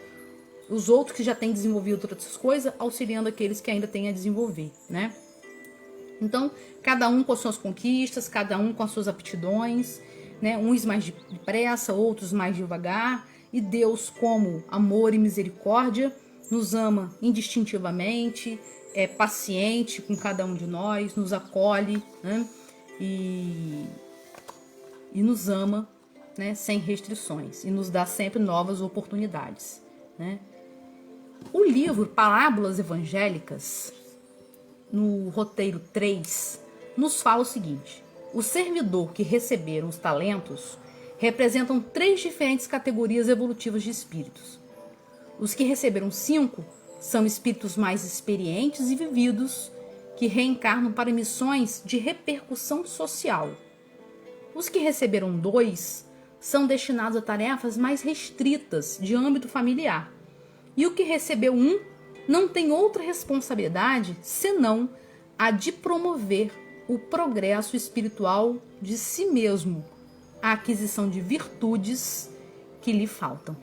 S1: os outros que já têm desenvolvido outras coisas, auxiliando aqueles que ainda têm a desenvolver, né? Então, cada um com as suas conquistas, cada um com as suas aptidões, né? Uns mais depressa, outros mais devagar. E Deus, como amor e misericórdia, nos ama indistintivamente, é paciente com cada um de nós, nos acolhe, né? E nos ama, né? Sem restrições, e nos dá sempre novas oportunidades, né? O livro Parábolas Evangélicas, no roteiro 3, nos fala o seguinte: o servidor que receberam os talentos representam 3 diferentes categorias evolutivas de espíritos. Os que receberam 5 são espíritos mais experientes e vividos, que reencarnam para missões de repercussão social. Os que receberam 2 são destinados a tarefas mais restritas de âmbito familiar. E o que recebeu 1 não tem outra responsabilidade senão a de promover o progresso espiritual de si mesmo, a aquisição de virtudes que lhe faltam.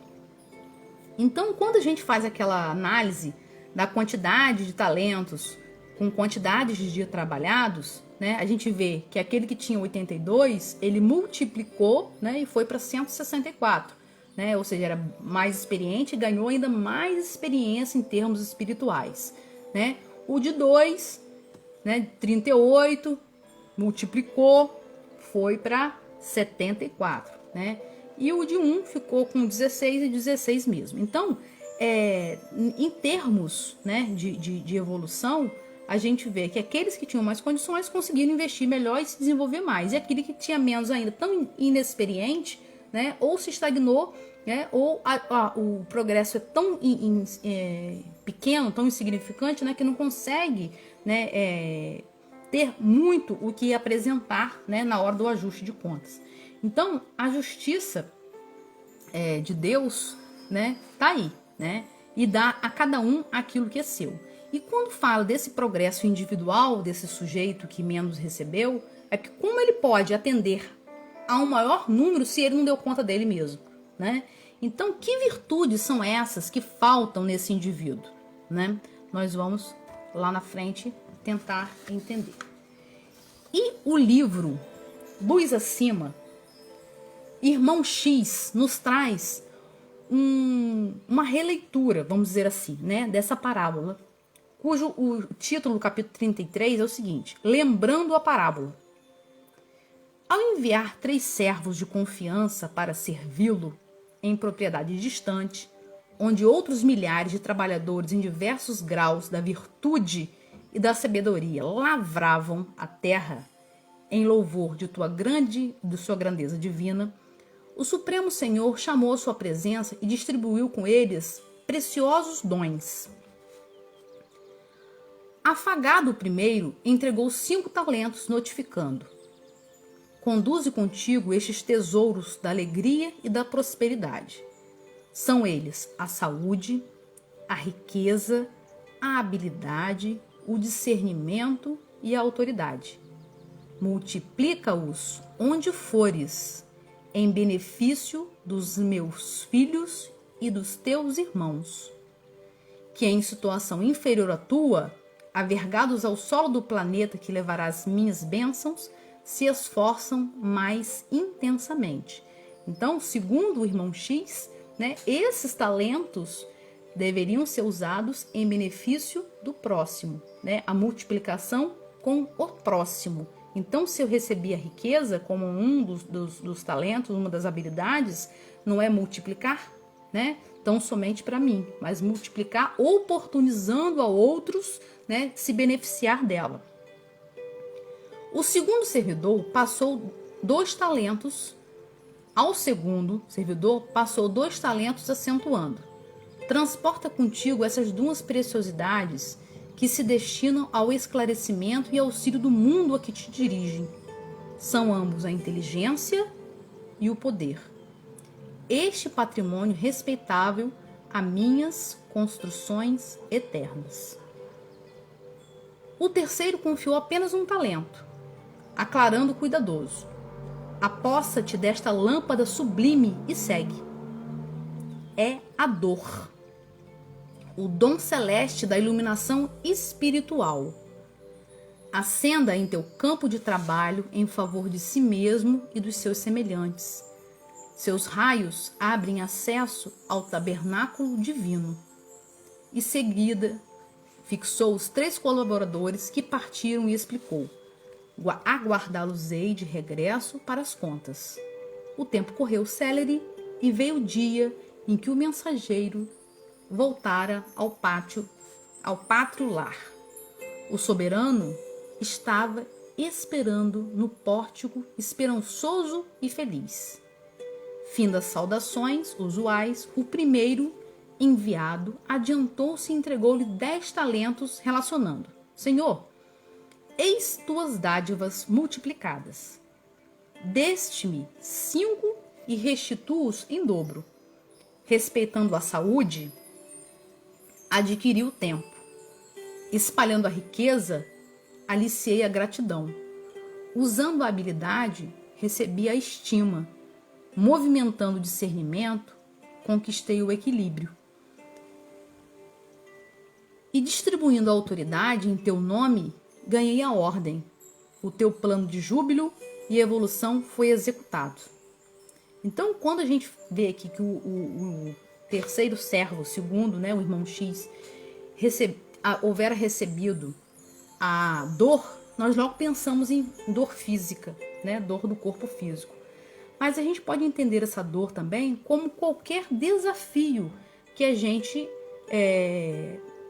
S1: Então, quando a gente faz aquela análise da quantidade de talentos com quantidade de dias trabalhados, né, a gente vê que aquele que tinha 82, ele multiplicou, né, e foi para 164. Né? Ou seja, era mais experiente e ganhou ainda mais experiência em termos espirituais. Né? O de 2, né, 38, multiplicou, foi para 74. Né? E o de 1 ficou com 16 e 16 mesmo. Então, em termos, né, de evolução, a gente vê que aqueles que tinham mais condições conseguiram investir melhor e se desenvolver mais. E aquele que tinha menos ainda, tão inexperiente, né, ou se estagnou, né, ou o progresso é tão pequeno, tão insignificante, né, que não consegue, né, ter muito o que apresentar, né, na hora do ajuste de contas. Então, a justiça de Deus, né, tá aí, né, e dá a cada um aquilo que é seu. E quando fala desse progresso individual desse sujeito que menos recebeu, é que como ele pode atender a um maior número se ele não deu conta dele mesmo, né? Então, que virtudes são essas que faltam nesse indivíduo, né? Nós vamos lá na frente tentar entender. E o livro Luz Acima, Irmão X, nos traz uma releitura, vamos dizer assim, né, dessa parábola, cujo o título do capítulo 33 é o seguinte: Lembrando a parábola. Ao enviar 3 servos de confiança para servi-lo em propriedade distante, onde outros milhares de trabalhadores em diversos graus da virtude e da sabedoria lavravam a terra em louvor de sua grandeza divina, o Supremo Senhor chamou a sua presença e distribuiu com eles preciosos dons. Afagado o primeiro, entregou 5 talentos, notificando: Conduze contigo estes tesouros da alegria e da prosperidade. São eles a saúde, a riqueza, a habilidade, o discernimento e a autoridade. Multiplica-os onde fores, em benefício dos meus filhos e dos teus irmãos, que em situação inferior à tua, avergados ao solo do planeta que levará as minhas bênçãos, se esforçam mais intensamente. Então, segundo o irmão X, né, esses talentos deveriam ser usados em benefício do próximo, né, a multiplicação com o próximo. Então, se eu recebi a riqueza como um dos talentos, uma das habilidades, não é multiplicar, né, tão somente para mim, mas multiplicar oportunizando a outros, né, se beneficiar dela. O segundo servidor passou 2 talentos. Ao segundo servidor passou 2 talentos, acentuando: transporta contigo essas 2 preciosidades que se destinam ao esclarecimento e auxílio do mundo a que te dirigem. São ambos a inteligência e o poder. Este patrimônio respeitável a minhas construções eternas. O terceiro confiou apenas um talento, aclarando o cuidadoso: apossa-te desta lâmpada sublime e segue. É a dor, o dom celeste da iluminação espiritual. Acenda em teu campo de trabalho em favor de si mesmo e dos seus semelhantes. Seus raios abrem acesso ao tabernáculo divino. E seguida fixou os 3 colaboradores que partiram e explicou: aguardá-los-ei de regresso para as contas. O tempo correu célere e veio o dia em que o mensageiro voltara ao pátrio lar. O soberano estava esperando no pórtico, esperançoso e feliz. Fim das saudações usuais, o primeiro enviado adiantou-se e entregou-lhe 10 talentos, relacionando: Senhor, eis tuas dádivas multiplicadas. Deste-me 5 e restituo-os em dobro. Respeitando a saúde, adquiri o tempo. Espalhando a riqueza, aliciei a gratidão. Usando a habilidade, recebi a estima. Movimentando o discernimento, conquistei o equilíbrio. E distribuindo a autoridade em teu nome, ganhei a ordem. O teu plano de júbilo e evolução foi executado. Então, quando a gente vê aqui que o terceiro servo, o segundo, né, o irmão X, houvera recebido a dor, nós logo pensamos em dor física, né, dor do corpo físico. Mas a gente pode entender essa dor também como qualquer desafio que a gente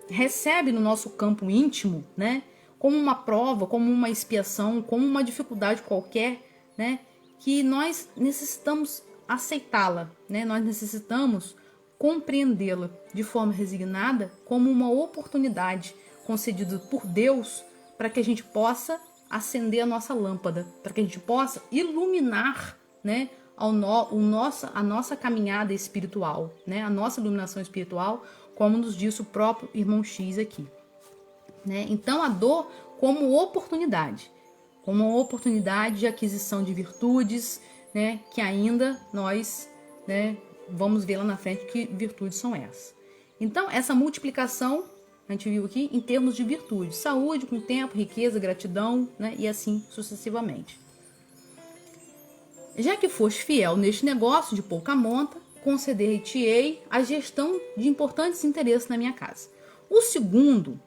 S1: recebe no nosso campo íntimo, né? Como uma prova, como uma expiação, como uma dificuldade qualquer, né? Que nós necessitamos aceitá-la, né? Nós necessitamos compreendê-la de forma resignada como uma oportunidade concedida por Deus para que a gente possa acender a nossa lâmpada, para que a gente possa iluminar, né, a nossa caminhada espiritual, né, a nossa iluminação espiritual, como nos disse o próprio irmão X aqui, né? Então a dor como oportunidade de aquisição de virtudes, né, que ainda nós, né, vamos ver lá na frente que virtudes são essas. Então essa multiplicação a gente viu aqui em termos de virtudes: saúde com tempo, riqueza, gratidão, né, e assim sucessivamente. Já que foste fiel neste negócio de pouca monta, conceder-te-ei a gestão de importantes interesses na minha casa. O segundo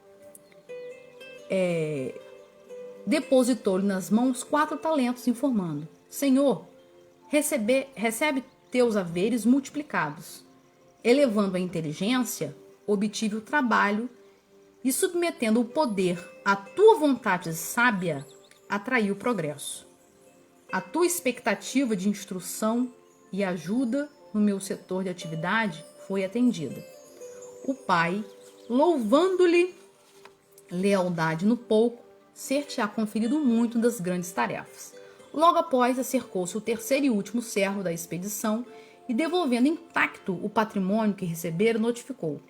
S1: depositou-lhe nas mãos 4 talentos, informando: Senhor, recebe teus haveres multiplicados. Elevando a inteligência, obtive o trabalho e, submetendo o poder à tua vontade sábia, atraiu o progresso. A tua expectativa de instrução e ajuda no meu setor de atividade foi atendida. O pai, louvando-lhe lealdade no pouco, ser-te-á conferido muito das grandes tarefas. Logo após, acercou-se o terceiro e último servo da expedição e, devolvendo intacto o patrimônio que recebera, notificou: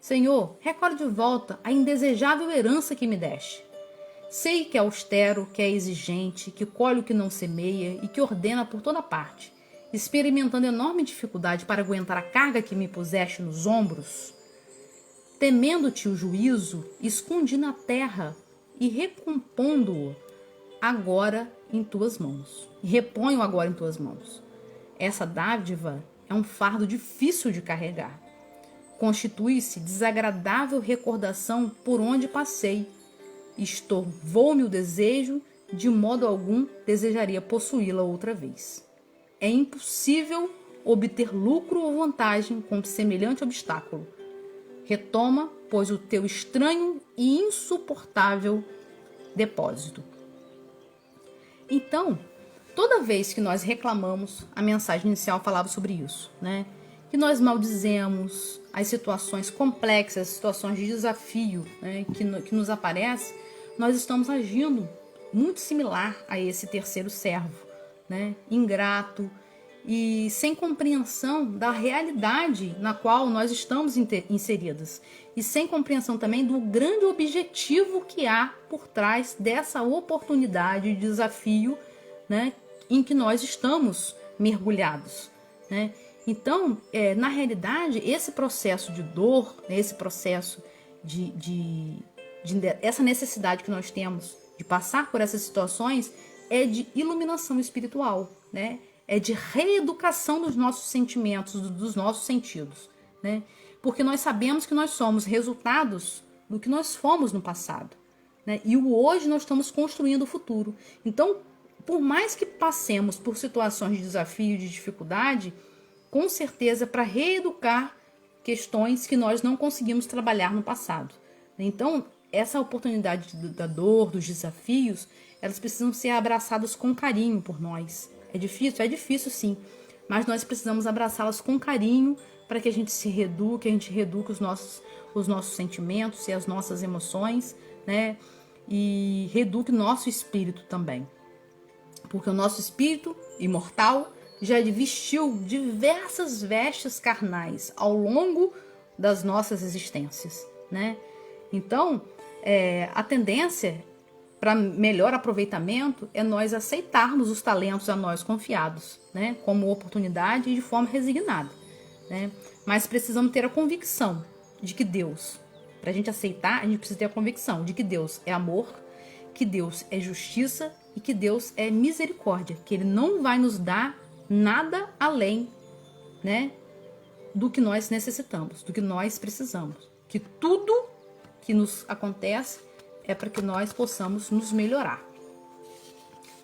S1: Senhor, recolhe de volta a indesejável herança que me deste. Sei que é austero, que é exigente, que colhe o que não semeia e que ordena por toda parte, experimentando enorme dificuldade para aguentar a carga que me puseste nos ombros. Temendo-te o juízo, escondi na terra e recompondo-o agora em tuas mãos. Reponho agora em tuas mãos. Essa dádiva é um fardo difícil de carregar. Constitui-se desagradável recordação por onde passei. Estorvou-me o desejo, de modo algum desejaria possuí-la outra vez. É impossível obter lucro ou vantagem com semelhante obstáculo. Retoma, pois, o teu estranho e insuportável depósito. Então, toda vez que nós reclamamos, a mensagem inicial falava sobre isso, né? Que nós maldizemos as situações complexas, as situações de desafio, né, que nos aparecem, nós estamos agindo muito similar a esse terceiro servo, né? Ingrato e sem compreensão da realidade na qual nós estamos inseridas. E sem compreensão também do grande objetivo que há por trás dessa oportunidade de desafio, né, em que nós estamos mergulhados, né? Então, na realidade, esse processo de dor, né, esse processo essa necessidade que nós temos de passar por essas situações é de iluminação espiritual, né? É de reeducação dos nossos sentimentos, dos nossos sentidos, né? Porque nós sabemos que nós somos resultados do que nós fomos no passado, né? E o hoje nós estamos construindo o futuro. Então, por mais que passemos por situações de desafio, de dificuldade, com certeza para reeducar questões que nós não conseguimos trabalhar no passado. Então, essa oportunidade da dor, dos desafios, elas precisam ser abraçadas com carinho por nós. É difícil sim, mas nós precisamos abraçá-las com carinho para que a gente se reeduque, a gente reeduque os nossos sentimentos e as nossas emoções, né? E reeduque nosso espírito também. Porque o nosso espírito imortal já vestiu diversas vestes carnais ao longo das nossas existências, né? Então, a tendência para melhor aproveitamento é nós aceitarmos os talentos a nós confiados, né, como oportunidade e de forma resignada, né? Mas precisamos ter a convicção de que Deus, para a gente aceitar, a gente precisa ter a convicção de que Deus é amor, que Deus é justiça e que Deus é misericórdia, que Ele não vai nos dar nada além, né, do que nós necessitamos, do que nós precisamos, que tudo que nos acontece é para que nós possamos nos melhorar.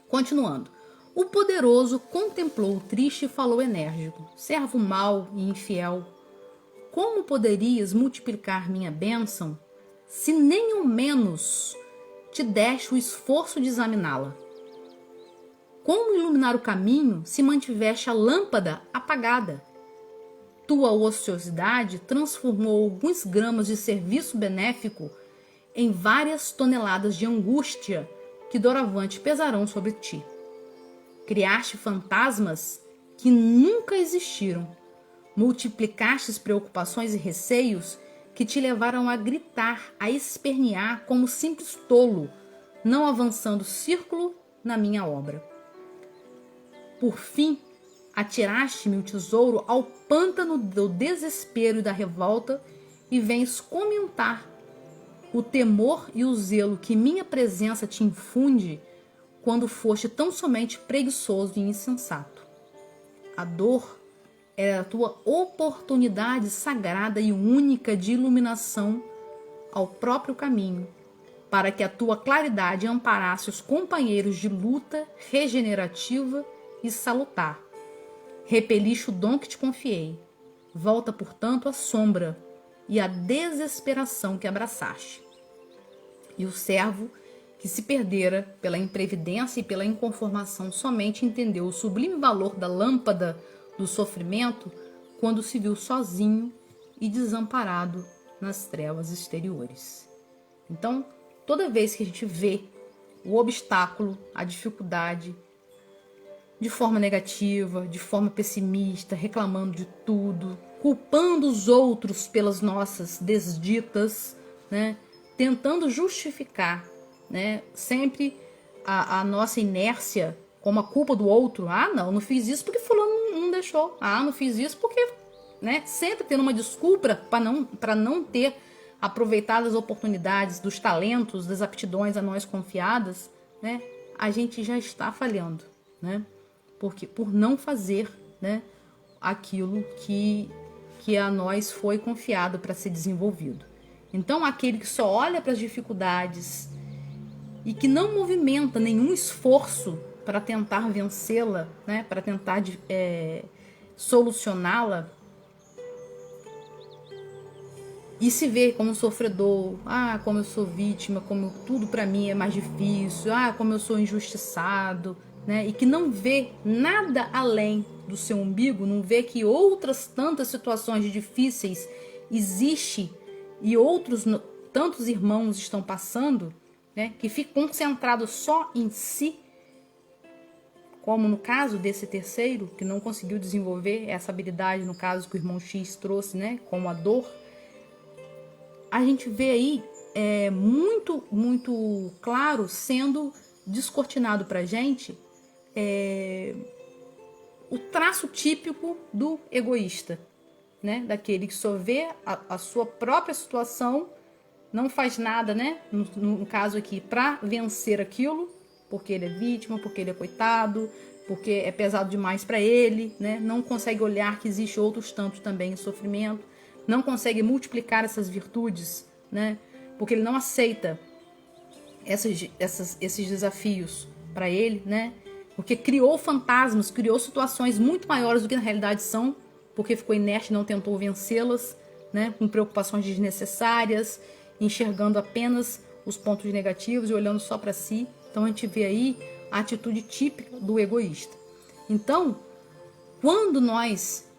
S1: Continuando. O poderoso contemplou o triste e falou enérgico: servo mau e infiel, como poderias multiplicar minha bênção, se nem ao menos te deste o esforço de examiná-la? Como iluminar o caminho se mantiveste a lâmpada apagada? Tua ociosidade transformou alguns gramas de serviço benéfico em várias toneladas de angústia que doravante pesarão sobre ti. Criaste fantasmas que nunca existiram. Multiplicastes preocupações e receios que te levaram a gritar, a espernear como simples tolo, não avançando círculo na minha obra. Por fim, atiraste-me o tesouro ao pântano do desespero e da revolta e vens comentar o temor e o zelo que minha presença te infunde quando foste tão somente preguiçoso e insensato. A dor era a tua oportunidade sagrada e única de iluminação ao próprio caminho, para que a tua claridade amparasse os companheiros de luta regenerativa e salutar. Repeliste o dom que te confiei. Volta, portanto, a sombra e a desesperação que abraçaste. E o servo, que se perdera pela imprevidência e pela inconformação, somente entendeu o sublime valor da lâmpada do sofrimento quando se viu sozinho e desamparado nas trevas exteriores. Então, toda vez que a gente vê o obstáculo, a dificuldade, de forma negativa, de forma pessimista, reclamando de tudo, culpando os outros pelas nossas desditas, né? Tentando justificar, né, sempre a nossa inércia como a culpa do outro. Ah, não fiz isso porque fulano não deixou. Ah, não fiz isso porque, né, sempre tendo uma desculpa para não ter aproveitado as oportunidades dos talentos, das aptidões a nós confiadas, né? A gente já está falhando, né? Porque por não fazer, né, aquilo que a nós foi confiado para ser desenvolvido. Então, aquele que só olha para as dificuldades e que não movimenta nenhum esforço para tentar vencê-la, né, para tentar solucioná-la, e se vê como sofredor, como eu sou vítima, como tudo para mim é mais difícil, como eu sou injustiçado, né? E que não vê nada além do seu umbigo, não vê que outras tantas situações difíceis existem e outros tantos irmãos estão passando, né? Que fica concentrado só em si, como no caso desse terceiro, que não conseguiu desenvolver essa habilidade, no caso que o irmão X trouxe, né, como a dor, a gente vê aí muito claro sendo descortinado pra gente o traço típico do egoísta, né, daquele que só vê a sua própria situação, não faz nada, né, no caso aqui, para vencer aquilo, porque ele é vítima, porque ele é coitado, porque é pesado demais para ele, né? Não consegue olhar que existe outros tantos também em sofrimento, não consegue multiplicar essas virtudes, né? Porque ele não aceita esses desafios para ele, né? Porque criou fantasmas, criou situações muito maiores do que na realidade são, porque ficou inerte e não tentou vencê-las, né? Com preocupações desnecessárias, enxergando apenas os pontos negativos e olhando só para si. Então a gente vê aí a atitude típica do egoísta. Então, quando nós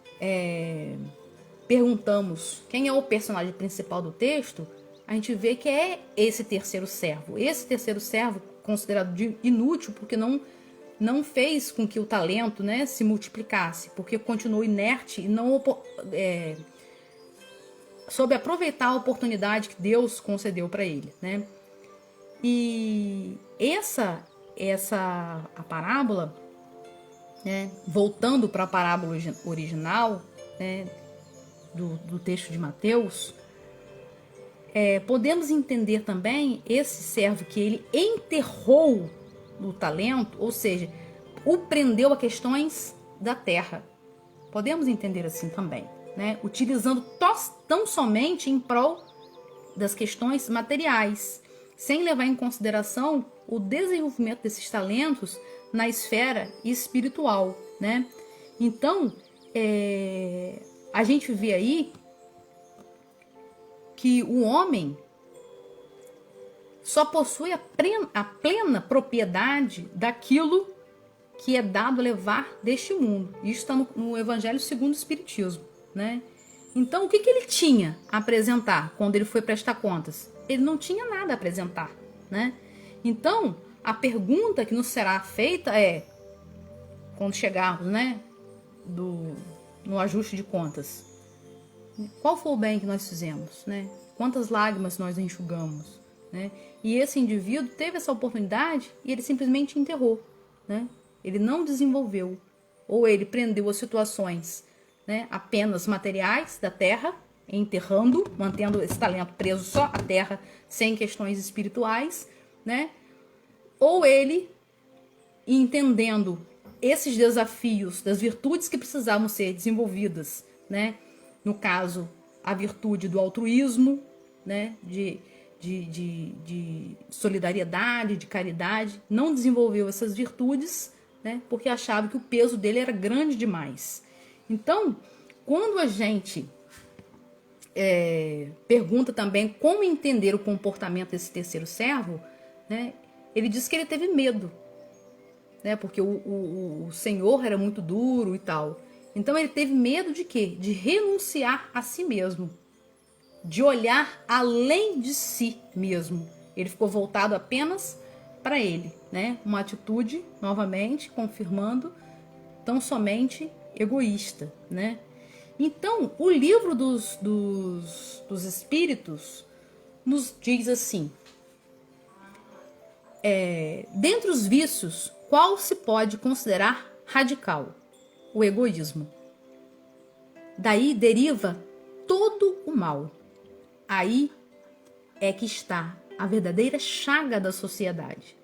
S1: perguntamos quem é o personagem principal do texto, a gente vê que é esse terceiro servo. Esse terceiro servo, considerado de inútil, porque não fez com que o talento, né, se multiplicasse, porque continuou inerte e não soube aproveitar a oportunidade que Deus concedeu para ele, né? E a parábola, né, voltando para a parábola original, né, do texto de Mateus, podemos entender também esse servo que ele enterrou o talento, ou seja, o prendeu a questões da terra. Podemos entender assim também, né, utilizando tão somente em prol das questões materiais, sem levar em consideração o desenvolvimento desses talentos na esfera espiritual, né? Então, a gente vê aí que o homem só possui a plena propriedade daquilo que é dado a levar deste mundo. Isso está no Evangelho segundo o Espiritismo, né? Então, o que ele tinha a apresentar quando ele foi prestar contas? Ele não tinha nada a apresentar, né? Então, a pergunta que nos será feita é, quando chegarmos, né, no ajuste de contas, qual foi o bem que nós fizemos, né? Quantas lágrimas nós enxugamos, né? E esse indivíduo teve essa oportunidade e ele simplesmente enterrou, né? Ele não desenvolveu, ou ele prendeu as situações, né, apenas materiais da terra, enterrando, mantendo esse talento preso só à terra, sem questões espirituais, né? Ou ele, entendendo esses desafios das virtudes que precisavam ser desenvolvidas, né? No caso, a virtude do altruísmo, né? De solidariedade, de caridade, não desenvolveu essas virtudes, né? Porque achava que o peso dele era grande demais. Então, quando a gente pergunta também como entender o comportamento desse terceiro servo, né, ele diz que ele teve medo, né, porque o Senhor era muito duro e tal. Então ele teve medo de quê? De renunciar a si mesmo, de olhar além de si mesmo. Ele ficou voltado apenas para ele, né? Uma atitude, novamente, confirmando, tão somente egoísta, né? Então, o livro dos Espíritos nos diz assim, dentre os vícios, qual se pode considerar radical? O egoísmo. Daí deriva todo o mal. Aí é que está a verdadeira chaga da sociedade.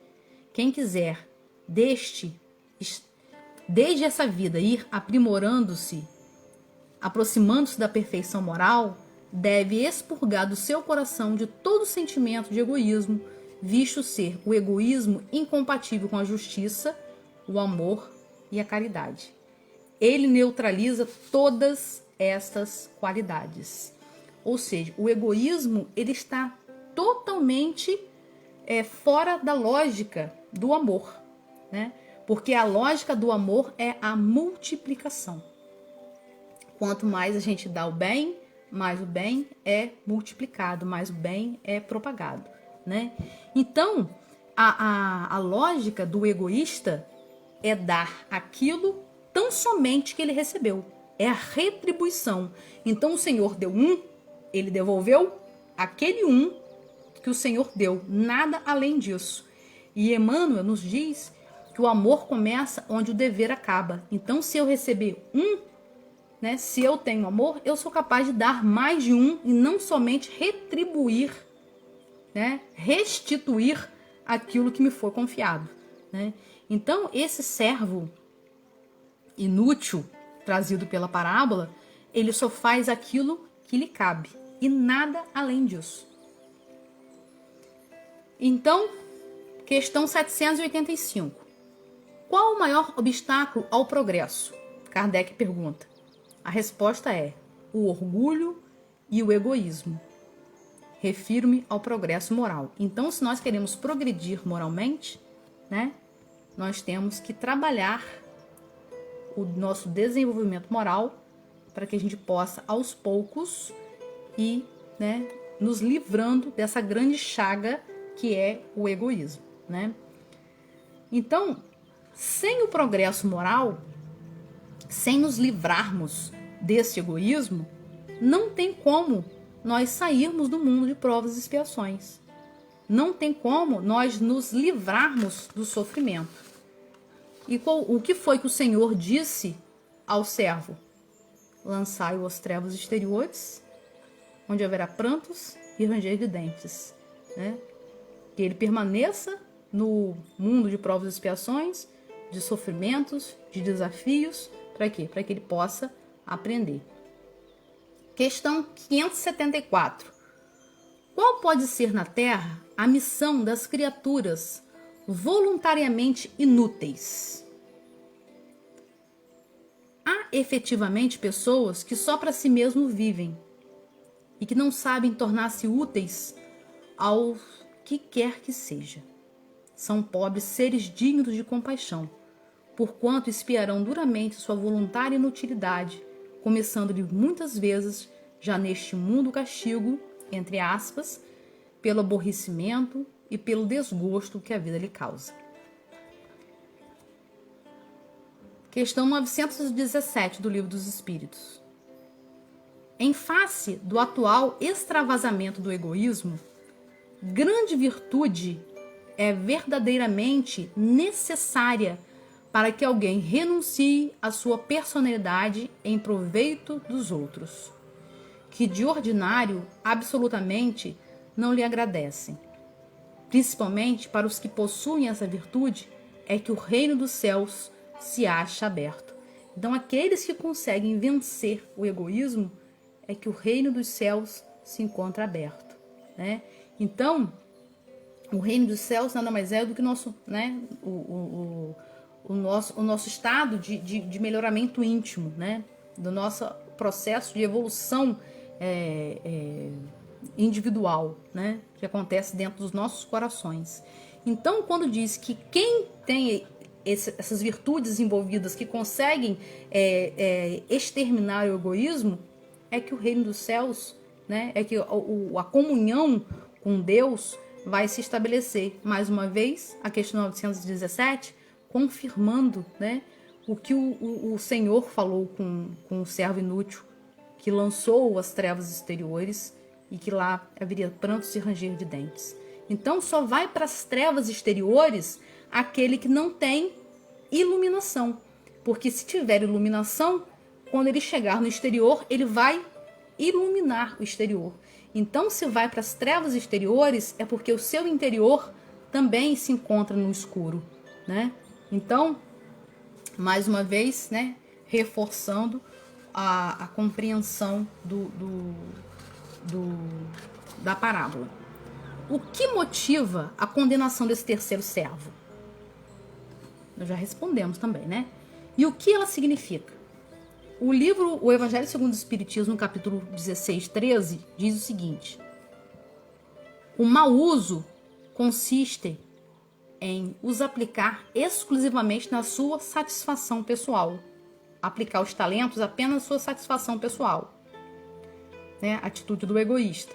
S1: Quem quiser desde essa vida ir aprimorando-se, aproximando-se da perfeição moral, deve expurgar do seu coração de todo sentimento de egoísmo, visto ser o egoísmo incompatível com a justiça, o amor e a caridade. Ele neutraliza todas estas qualidades. Ou seja, o egoísmo ele está totalmente fora da lógica do amor, né? Porque a lógica do amor é a multiplicação. Quanto mais a gente dá o bem, mais o bem é multiplicado, mais o bem é propagado, né? Então, a lógica do egoísta é dar aquilo tão somente que ele recebeu. É a retribuição. Então o Senhor deu ele devolveu aquele que o Senhor deu, nada além disso. E Emmanuel nos diz que o amor começa onde o dever acaba. Então, se eu receber né, se eu tenho amor, eu sou capaz de dar mais de e não somente retribuir, né, restituir aquilo que me foi confiado, né? Então, esse servo inútil trazido pela parábola, ele só faz aquilo que lhe cabe e nada além disso. Então, questão 785. Qual o maior obstáculo ao progresso? Kardec pergunta. A resposta é o orgulho e o egoísmo. Refiro-me ao progresso moral. Então, se nós queremos progredir moralmente, né, nós temos que trabalhar o nosso desenvolvimento moral para que a gente possa, aos poucos, ir, né, nos livrando dessa grande chaga que é o egoísmo, né? Então, sem o progresso moral, sem nos livrarmos desse egoísmo, não tem como nós sairmos do mundo de provas e expiações. Não tem como nós nos livrarmos do sofrimento. E o que foi que o Senhor disse ao servo? Lançai-o aos trevos exteriores, onde haverá prantos e ranger de dentes, né? Que ele permaneça no mundo de provas e expiações, de sofrimentos, de desafios, para quê? Para que ele possa aprender. Questão 574. Qual pode ser na Terra a missão das criaturas voluntariamente inúteis? Há efetivamente pessoas que só para si mesmo vivem e que não sabem tornar-se úteis ao que quer que seja. São pobres seres dignos de compaixão, porquanto espiarão duramente sua voluntária inutilidade, começando-lhe muitas vezes, já neste mundo o castigo, entre aspas, pelo aborrecimento e pelo desgosto que a vida lhe causa. Questão 917 do Livro dos Espíritos. Em face do atual extravasamento do egoísmo, grande virtude é verdadeiramente necessária para que alguém renuncie à sua personalidade em proveito dos outros, que de ordinário absolutamente não lhe agradecem. Principalmente para os que possuem essa virtude, é que o reino dos céus se acha aberto. Então, aqueles que conseguem vencer o egoísmo, é que o reino dos céus se encontra aberto, né? Então, o reino dos céus nada mais é do que nosso, né, o nosso estado de melhoramento íntimo, né, do nosso processo de evolução individual, né, que acontece dentro dos nossos corações. Então, quando diz que quem tem essas virtudes envolvidas que conseguem exterminar o egoísmo, é que o reino dos céus, né, é que a comunhão com Deus vai se estabelecer. Mais uma vez, a questão 917, confirmando, né, o que o Senhor falou com o servo inútil, que lançou as trevas exteriores e que lá haveria prantos e ranger de dentes. Então, só vai para as trevas exteriores aquele que não tem iluminação. Porque se tiver iluminação, quando ele chegar no exterior, ele vai iluminar o exterior. Então, se vai para as trevas exteriores, é porque o seu interior também se encontra no escuro, né? Então, mais uma vez, né, reforçando a compreensão da parábola. O que motiva a condenação desse terceiro servo? Nós já respondemos também, né? E o que ela significa? O livro O Evangelho segundo o Espiritismo, no capítulo 16, 13, diz o seguinte: o mau uso consiste em os aplicar exclusivamente na sua satisfação pessoal. Aplicar os talentos apenas na sua satisfação pessoal. Né? Atitude do egoísta.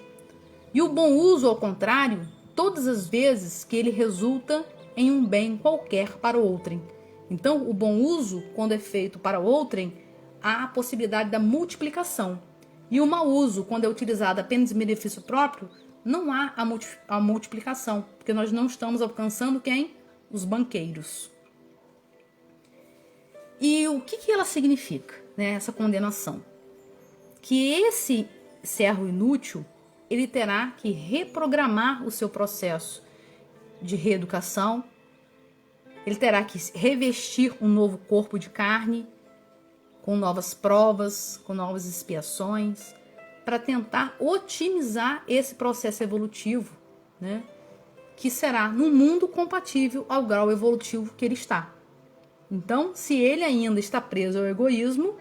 S1: E o bom uso, ao contrário, todas as vezes que ele resulta em um bem qualquer para outrem. Então, o bom uso, quando é feito para outrem, há a possibilidade da multiplicação. E o mau uso, quando é utilizado apenas em benefício próprio, não há a multiplicação, porque nós não estamos alcançando quem? Os banqueiros. E o que ela significa, né, essa condenação? Que esse servo inútil, ele terá que reprogramar o seu processo de reeducação, ele terá que revestir um novo corpo de carne, com novas provas, com novas expiações, para tentar otimizar esse processo evolutivo, né, que será num mundo compatível ao grau evolutivo que ele está. Então, se ele ainda está preso ao egoísmo,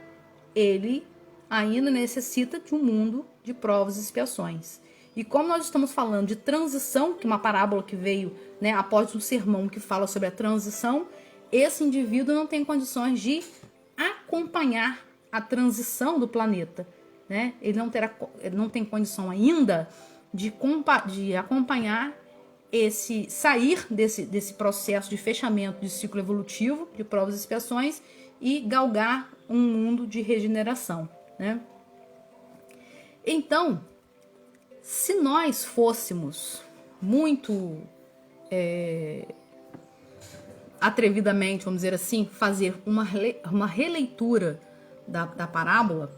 S1: ele ainda necessita de um mundo de provas e expiações. E como nós estamos falando de transição, que é uma parábola que veio, né, após um sermão que fala sobre a transição, esse indivíduo não tem condições de acompanhar a transição do planeta, né? Ele não tem condição ainda de acompanhar sair desse processo de fechamento de ciclo evolutivo, de provas e expiações, e galgar um mundo de regeneração, né? Então, se nós fôssemos muito atrevidamente, vamos dizer assim, fazer uma releitura da parábola,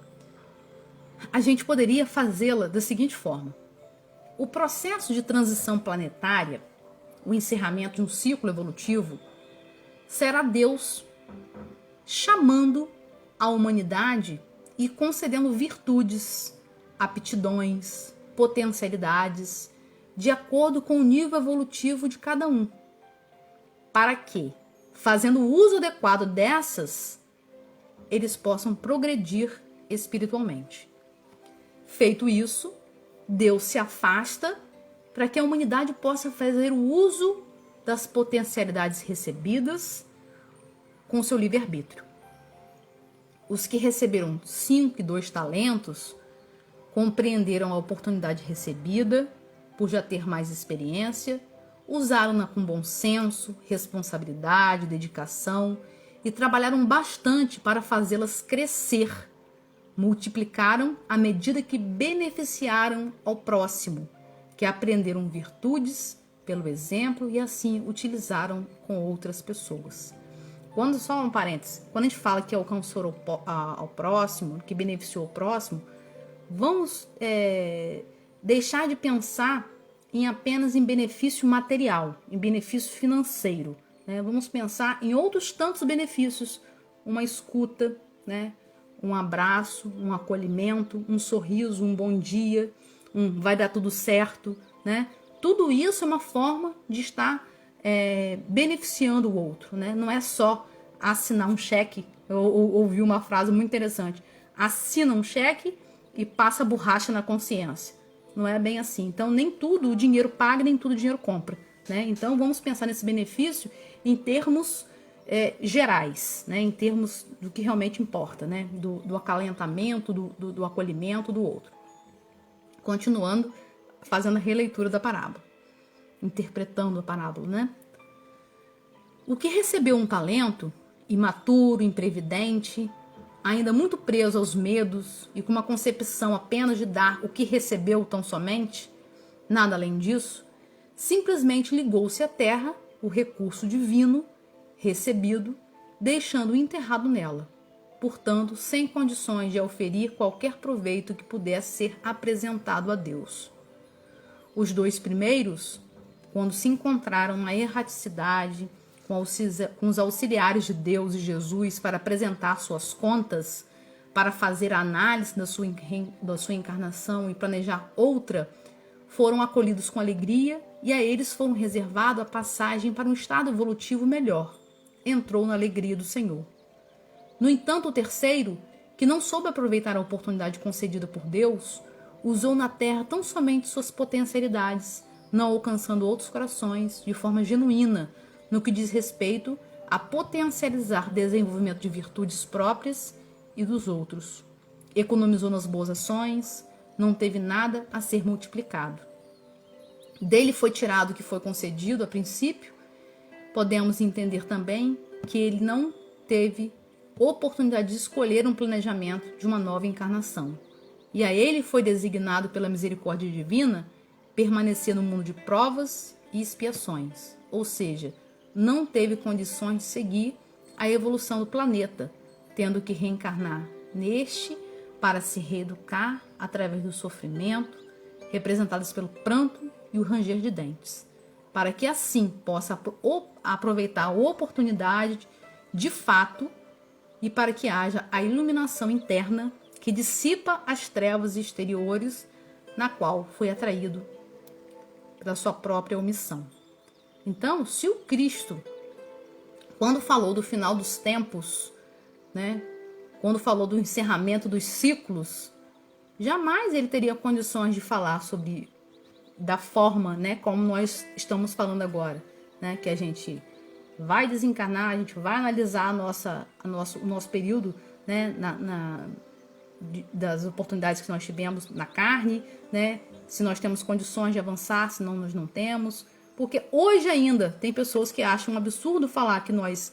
S1: a gente poderia fazê-la da seguinte forma: o processo de transição planetária, o encerramento de um ciclo evolutivo, será Deus chamando a humanidade e concedendo virtudes, aptidões, potencialidades, de acordo com o nível evolutivo de cada um. Para que, fazendo o uso adequado dessas, eles possam progredir espiritualmente. Feito isso, Deus se afasta para que a humanidade possa fazer o uso das potencialidades recebidas com seu livre-arbítrio. Os que receberam 5 e 2 talentos compreenderam a oportunidade recebida por já ter mais experiência, usaram-na com bom senso, responsabilidade, dedicação e trabalharam bastante para fazê-las crescer. Multiplicaram à medida que beneficiaram ao próximo, que aprenderam virtudes pelo exemplo e assim utilizaram com outras pessoas. Só um parênteses, quando a gente fala que alcançou ao próximo, que beneficiou o próximo, vamos deixar de pensar apenas em benefício material, em benefício financeiro, né? Vamos pensar em outros tantos benefícios, uma escuta, né? Um abraço, um acolhimento, um sorriso, um bom dia, vai dar tudo certo, né? Tudo isso é uma forma de estar beneficiando o outro, né? Não é só assinar um cheque. Eu ouvi uma frase muito interessante: assina um cheque e passa borracha na consciência. Não é bem assim. Então, nem tudo o dinheiro paga, nem tudo o dinheiro compra, né? Então, vamos pensar nesse benefício em termos gerais, né? Em termos do que realmente importa, né? Do acalentamento, do acolhimento do outro. Continuando, fazendo a releitura da parábola, interpretando a parábola, né? O que recebeu um talento, imaturo, imprevidente, ainda muito preso aos medos e com uma concepção apenas de dar o que recebeu tão somente, nada além disso, simplesmente ligou-se à terra, o recurso divino recebido, deixando-o enterrado nela, portanto, sem condições de oferir qualquer proveito que pudesse ser apresentado a Deus. Os 2 primeiros, quando se encontraram na erraticidade, com os auxiliares de Deus e Jesus para apresentar suas contas, para fazer a análise da sua encarnação e planejar outra, foram acolhidos com alegria e a eles foram reservado a passagem para um estado evolutivo melhor. Entrou na alegria do Senhor. No entanto, o terceiro, que não soube aproveitar a oportunidade concedida por Deus, usou na terra tão somente suas potencialidades, não alcançando outros corações de forma genuína, no que diz respeito a potencializar desenvolvimento de virtudes próprias e dos outros. Economizou nas boas ações, não teve nada a ser multiplicado. Dele foi tirado o que foi concedido a princípio. Podemos entender também que ele não teve oportunidade de escolher um planejamento de uma nova encarnação. E a ele foi designado pela misericórdia divina permanecer no mundo de provas e expiações, ou seja, não teve condições de seguir a evolução do planeta, tendo que reencarnar neste para se reeducar através do sofrimento, representados pelo pranto e o ranger de dentes, para que assim possa aproveitar a oportunidade de fato e para que haja a iluminação interna que dissipa as trevas exteriores na qual foi atraído pela sua própria omissão. Então, se o Cristo, quando falou do final dos tempos, né, quando falou do encerramento dos ciclos, jamais ele teria condições de falar sobre da forma, né, como nós estamos falando agora, né, que a gente vai desencarnar, a gente vai analisar o nosso período, né, das oportunidades que nós tivemos na carne, né, se nós temos condições de avançar, se não, nós não temos, porque hoje ainda tem pessoas que acham um absurdo falar que nós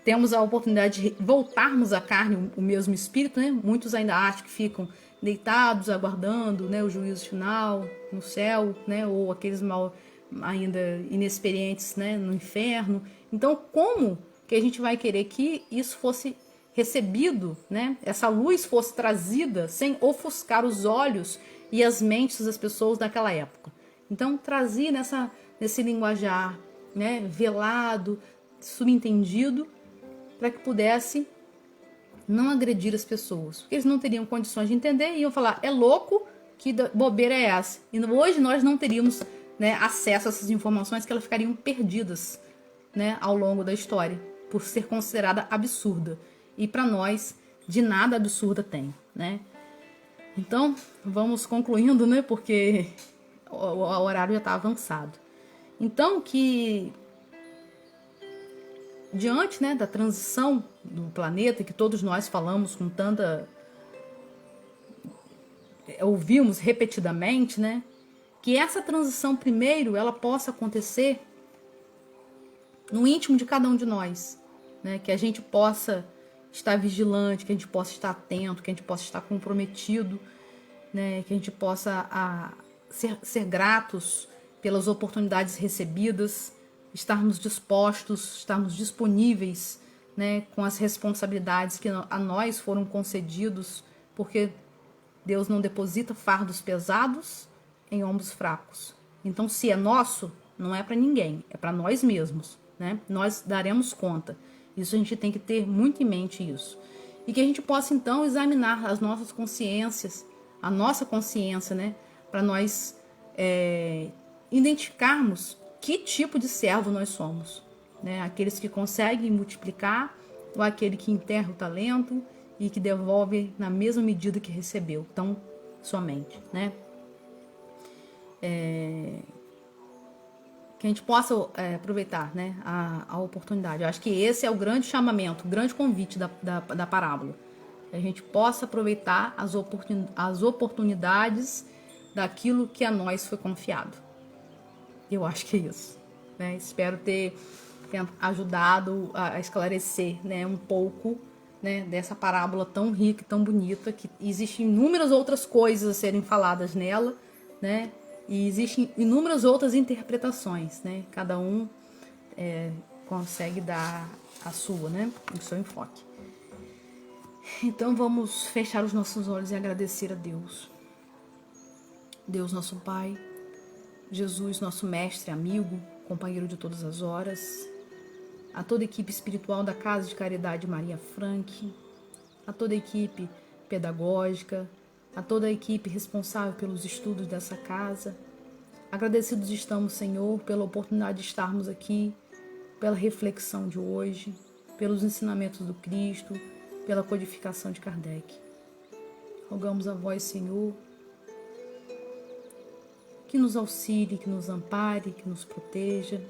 S1: temos a oportunidade de voltarmos à carne, o mesmo espírito, né? Muitos ainda acham que ficam deitados, aguardando, né, o juízo final no céu, né, ou aqueles mal ainda inexperientes, né, no inferno. Então, como que a gente vai querer que isso fosse recebido, né, essa luz fosse trazida sem ofuscar os olhos e as mentes das pessoas daquela época? Então, trazia nesse linguajar, né, velado, subentendido, para que pudesse não agredir as pessoas, porque eles não teriam condições de entender e iam falar, é louco, que bobeira é essa? E hoje nós não teríamos, né, acesso a essas informações, que elas ficariam perdidas, né, ao longo da história, por ser considerada absurda. E para nós, de nada absurda tem, né? Então, vamos concluindo, né, porque o horário já está avançado. Então, que diante, né, da transição do planeta, que todos nós falamos com tanta... ouvimos repetidamente, né, que essa transição primeiro ela possa acontecer no íntimo de cada um de nós, né, que a gente possa estar vigilante, que a gente possa estar atento, que a gente possa estar comprometido, né, que a gente possa ser gratos pelas oportunidades recebidas, estarmos dispostos, estarmos disponíveis, né, com as responsabilidades que a nós foram concedidos, porque Deus não deposita fardos pesados em ombros fracos. Então, se é nosso, não é para ninguém, é para nós mesmos, né? Nós daremos conta. Isso a gente tem que ter muito em mente isso. E que a gente possa, então, examinar as nossas consciências, a nossa consciência, né, para nós identificarmos que tipo de servo nós somos, né? Aqueles que conseguem multiplicar ou aquele que enterra o talento e que devolve na mesma medida que recebeu, tão somente, né? Que a gente possa aproveitar, né, a oportunidade. Eu acho que esse é o grande chamamento, o grande convite da parábola. Que a gente possa aproveitar as oportunidades daquilo que a nós foi confiado. Eu acho que é isso, né? Espero ter ajudado a esclarecer, né, um pouco, né, dessa parábola tão rica e tão bonita, que existem inúmeras outras coisas a serem faladas nela, né? E existem inúmeras outras interpretações, né? Cada um consegue dar a sua, né, o seu enfoque. Então vamos fechar os nossos olhos e agradecer a Deus. Deus, nosso Pai, Jesus, nosso mestre, amigo, companheiro de todas as horas, a toda a equipe espiritual da Casa de Caridade Maria Frank, a toda a equipe pedagógica, a toda a equipe responsável pelos estudos dessa casa. Agradecidos estamos, Senhor, pela oportunidade de estarmos aqui, pela reflexão de hoje, pelos ensinamentos do Cristo, pela codificação de Kardec. Rogamos a vós, Senhor, que nos auxilie, que nos ampare, que nos proteja,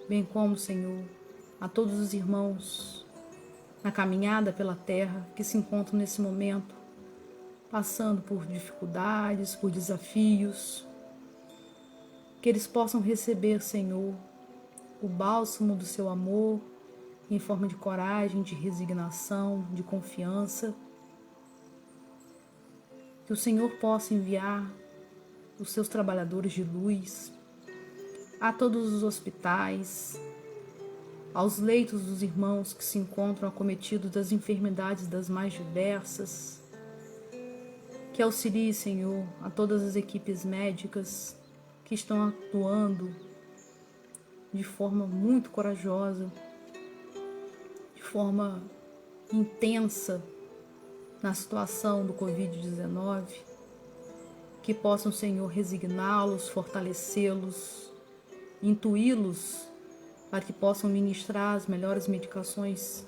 S1: bem como, Senhor, a todos os irmãos na caminhada pela terra que se encontram nesse momento, passando por dificuldades, por desafios, que eles possam receber, Senhor, o bálsamo do seu amor, em forma de coragem, de resignação, de confiança. Que o Senhor possa enviar os seus trabalhadores de luz a todos os hospitais, aos leitos dos irmãos que se encontram acometidos das enfermidades das mais diversas. Que auxilie, Senhor, a todas as equipes médicas que estão atuando de forma muito corajosa, de forma intensa na situação do Covid-19, que possam, Senhor, resigná-los, fortalecê-los, intuí-los para que possam ministrar as melhores medicações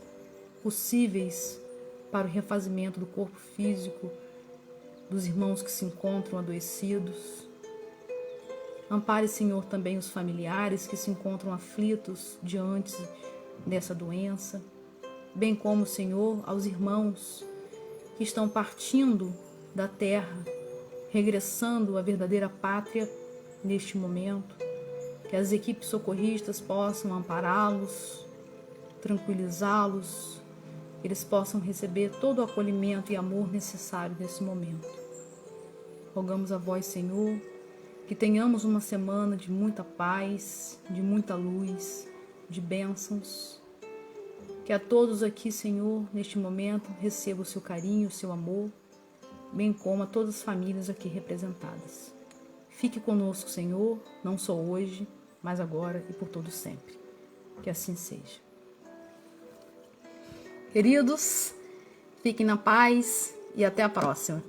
S1: possíveis para o refazimento do corpo físico dos irmãos que se encontram adoecidos. Ampare, Senhor, também os familiares que se encontram aflitos diante dessa doença, bem como, Senhor, aos irmãos que estão partindo da terra, regressando à verdadeira pátria neste momento. Que as equipes socorristas possam ampará-los, tranquilizá-los, que eles possam receber todo o acolhimento e amor necessário nesse momento. Rogamos a vós, Senhor, que tenhamos uma semana de muita paz, de muita luz, de bênçãos. Que a todos aqui, Senhor, neste momento, receba o seu carinho, o seu amor, bem como a todas as famílias aqui representadas. Fique conosco, Senhor, não só hoje, mas agora e por todo sempre. Que assim seja. Queridos, fiquem na paz e até a próxima.